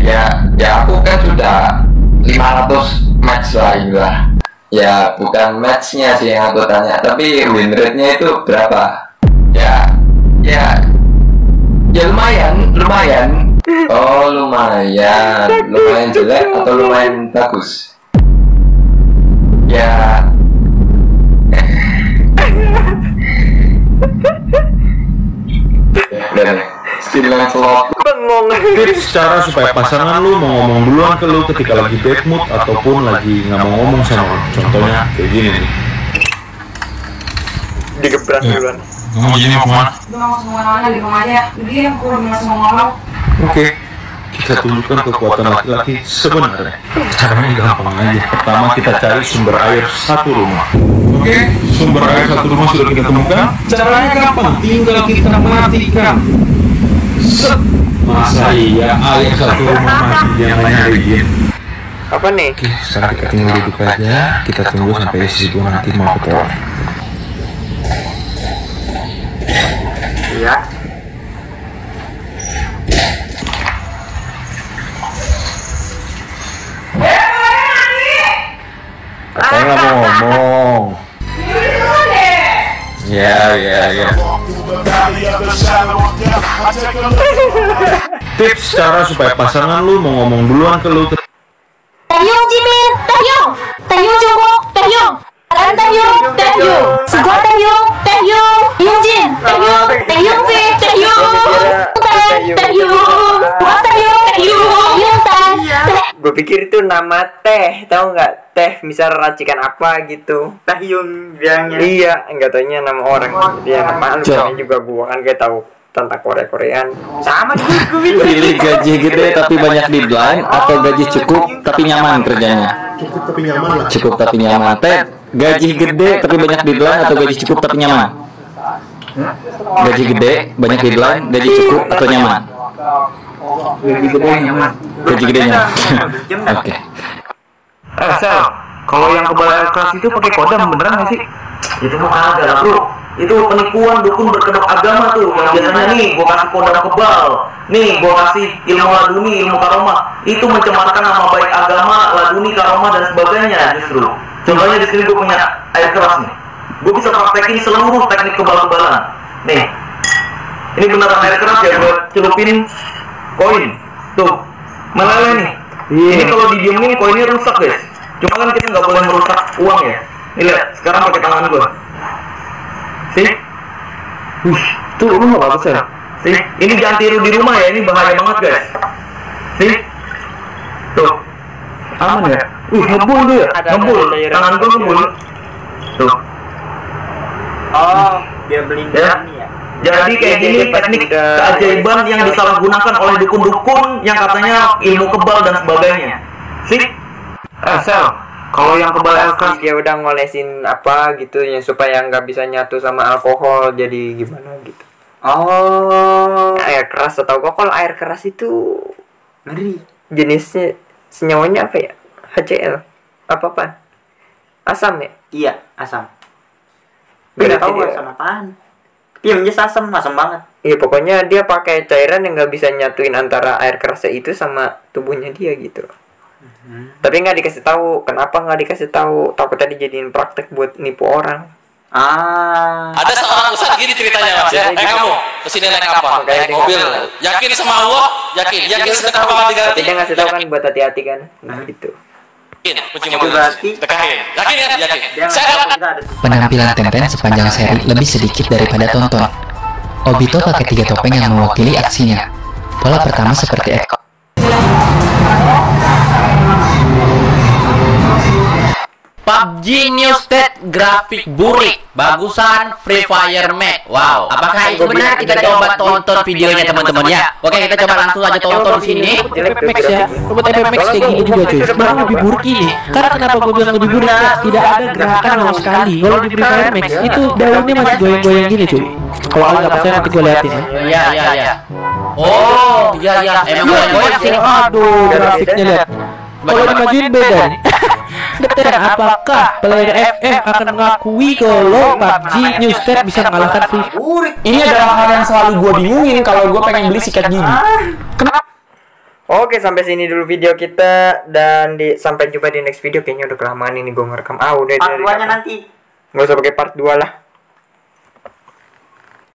Ya aku kan sudah 500 match lah. Ya bukan matchnya sih yang aku tanya, tapi win rate-nya itu berapa? Ya lumayan. Oh lumayan jelek atau lumayan bagus? Ya Bengong. Tips cara supaya pasangan lu mau ngomong duluan ke lu ketika lagi bad mood ataupun lagi nggak mau ngomong sama lu. Contohnya kayak gini nih. Digebrak duluan. Ngomong gini mau kemana? Udah mau kemana-mana di rumah aja. Jadi aku udah masuk ngomong. Oke, kita tunjukkan kekuatan laki-laki sebenarnya. Caranya gampang aja. Pertama kita cari sumber air satu rumah. Oke, sumber air satu rumah sudah kita temukan. Caranya gampang, tinggal kita matikan. Set. Masa iya air satu rumah mati yang nyariin. Apa nih? Oke, sekarang kita tinggal duduk aja. Kita tunggu sampai si gua nanti mau keluar. Iya. Katanya nggak mau ngomong. Ya. Tips cara supaya pasangan lu mau ngomong duluan ke lu. Taeyong Jimin, Taeyong, Taeyong Jungkook, Taeyong, Ran Taeyong, Taeyong, Sugoi Taeyong, Taeyong, Hyunjin, Taeyong, Taeyong V, Taeyong, Taeyong, Hwa Taeyong, Taeyong, Gue pikir itu nama teh, tahu nggak? Teh misal racikan apa gitu. Taeyong bilangnya. Iya, nggak taunya nama orang. Dia nama lu juga gua kan kayak tahu tentang Korean. Sama juga gue Pilih gaji gede tapi banyak deadline atau gaji cukup tapi nyaman kerjanya? Cukup tapi nyaman lah. Cukup tapi nyaman. Gaji gede tapi banyak deadline atau gaji cukup tapi nyaman? Gaji gede, banyak deadline, gaji cukup atau nyaman? Gaji gede nyaman. Gaji gede nyaman. Oke. Sel, kalau yang kebal air keras itu pakai kodam beneran nggak sih? Itu mah kagak lah bro, itu penipuan dukun berkedok agama tuh yang biasanya nih gua kasih kodam kebal, nih gua kasih ilmu laduni, ilmu karomah, itu mencemarkan nama baik agama, laduni, karomah dan sebagainya justru. Contohnya di sini gua punya air keras nih, gua bisa praktekin seluruh teknik kebal-kebalan. Nih, ini beneran air keras ya, gua celupin koin, tuh meleleh nih. Ini kalau didiemin koinnya rusak guys. Cuma kan kita nggak boleh merusak uang ya. Nih lihat, sekarang pakai tangan gua. Sih? Tuh lu nggak bagus ya? Sih? Ini jangan tiru di rumah ya, ini bahaya banget guys. Sih? Tuh. Aman ya? Ngebul tuh ya? Ngebul, tangan gua ngebul. Tuh. Oh, dia beli Ya. Jadi kayak gini teknik keajaiban yang disalahgunakan oleh dukun-dukun yang katanya ilmu kebal dan sebagainya. Sih? Sel, kalau yang kebal air keras dia udah ngolesin apa gitu ya supaya nggak bisa nyatu sama alkohol, jadi gimana gitu. Oh, air keras atau kok kalau air keras itu ngeri. Jenisnya senyawanya apa ya? HCl apa? Asam ya? Iya, asam. Gak tahu asam apaan. Iya, menjadi asam banget. Iya, pokoknya dia pakai cairan yang nggak bisa nyatuin antara air kerasnya itu sama tubuhnya dia gitu. Tapi nggak dikasih tahu. Kenapa nggak dikasih tahu? Takutnya dijadiin praktek buat nipu orang. Ada seorang ustadz gini ceritanya mas ya. Kamu kesini naik apa? Naik mobil. Yakin sama Allah? Yakin sedekah banget di Tapi dia ngasih tahu kan buat hati-hati kan. Nah gitu. Kunci mobil tekahin. Yakin kan? Yakin. Penampilan Tenten sepanjang seri lebih sedikit daripada tonton. Obito pakai 3 topeng yang mewakili aksinya. Pola pertama seperti ekor. PUBG New State grafik burik, bagusan Free Fire Max. Wow, apakah itu benar? Kita coba tonton videonya teman-teman ya. Oke, kita coba langsung aja tonton di sini. FFMX ya, robot FFMX kayak gini juga cuy. Sebenarnya lebih buruk ini. Karena kenapa gue bilang lebih buruk? Tidak ada gerakan sama sekali. Kalau di Free Fire Max itu daunnya masih goyang-goyang gini cuy. Kalau ada apa nanti gue liatin ya. Iya. Oh, iya. Emang goyang sih. Aduh, grafiknya lihat. Kalau dimajuin beda nih. Deten, apakah player FF akan mengakui kalau PUBG New State bisa mengalahkan Free Fire? Ini adalah hal yang selalu gue bingungin kalau gue pengen beli sikat gigi. Kenapa? Oke, sampai sini dulu video kita dan sampai jumpa di next video. Kayaknya udah kelamaan ini gue ngerekam. Udah Part 2-nya nanti. Nggak usah pakai part 2 lah.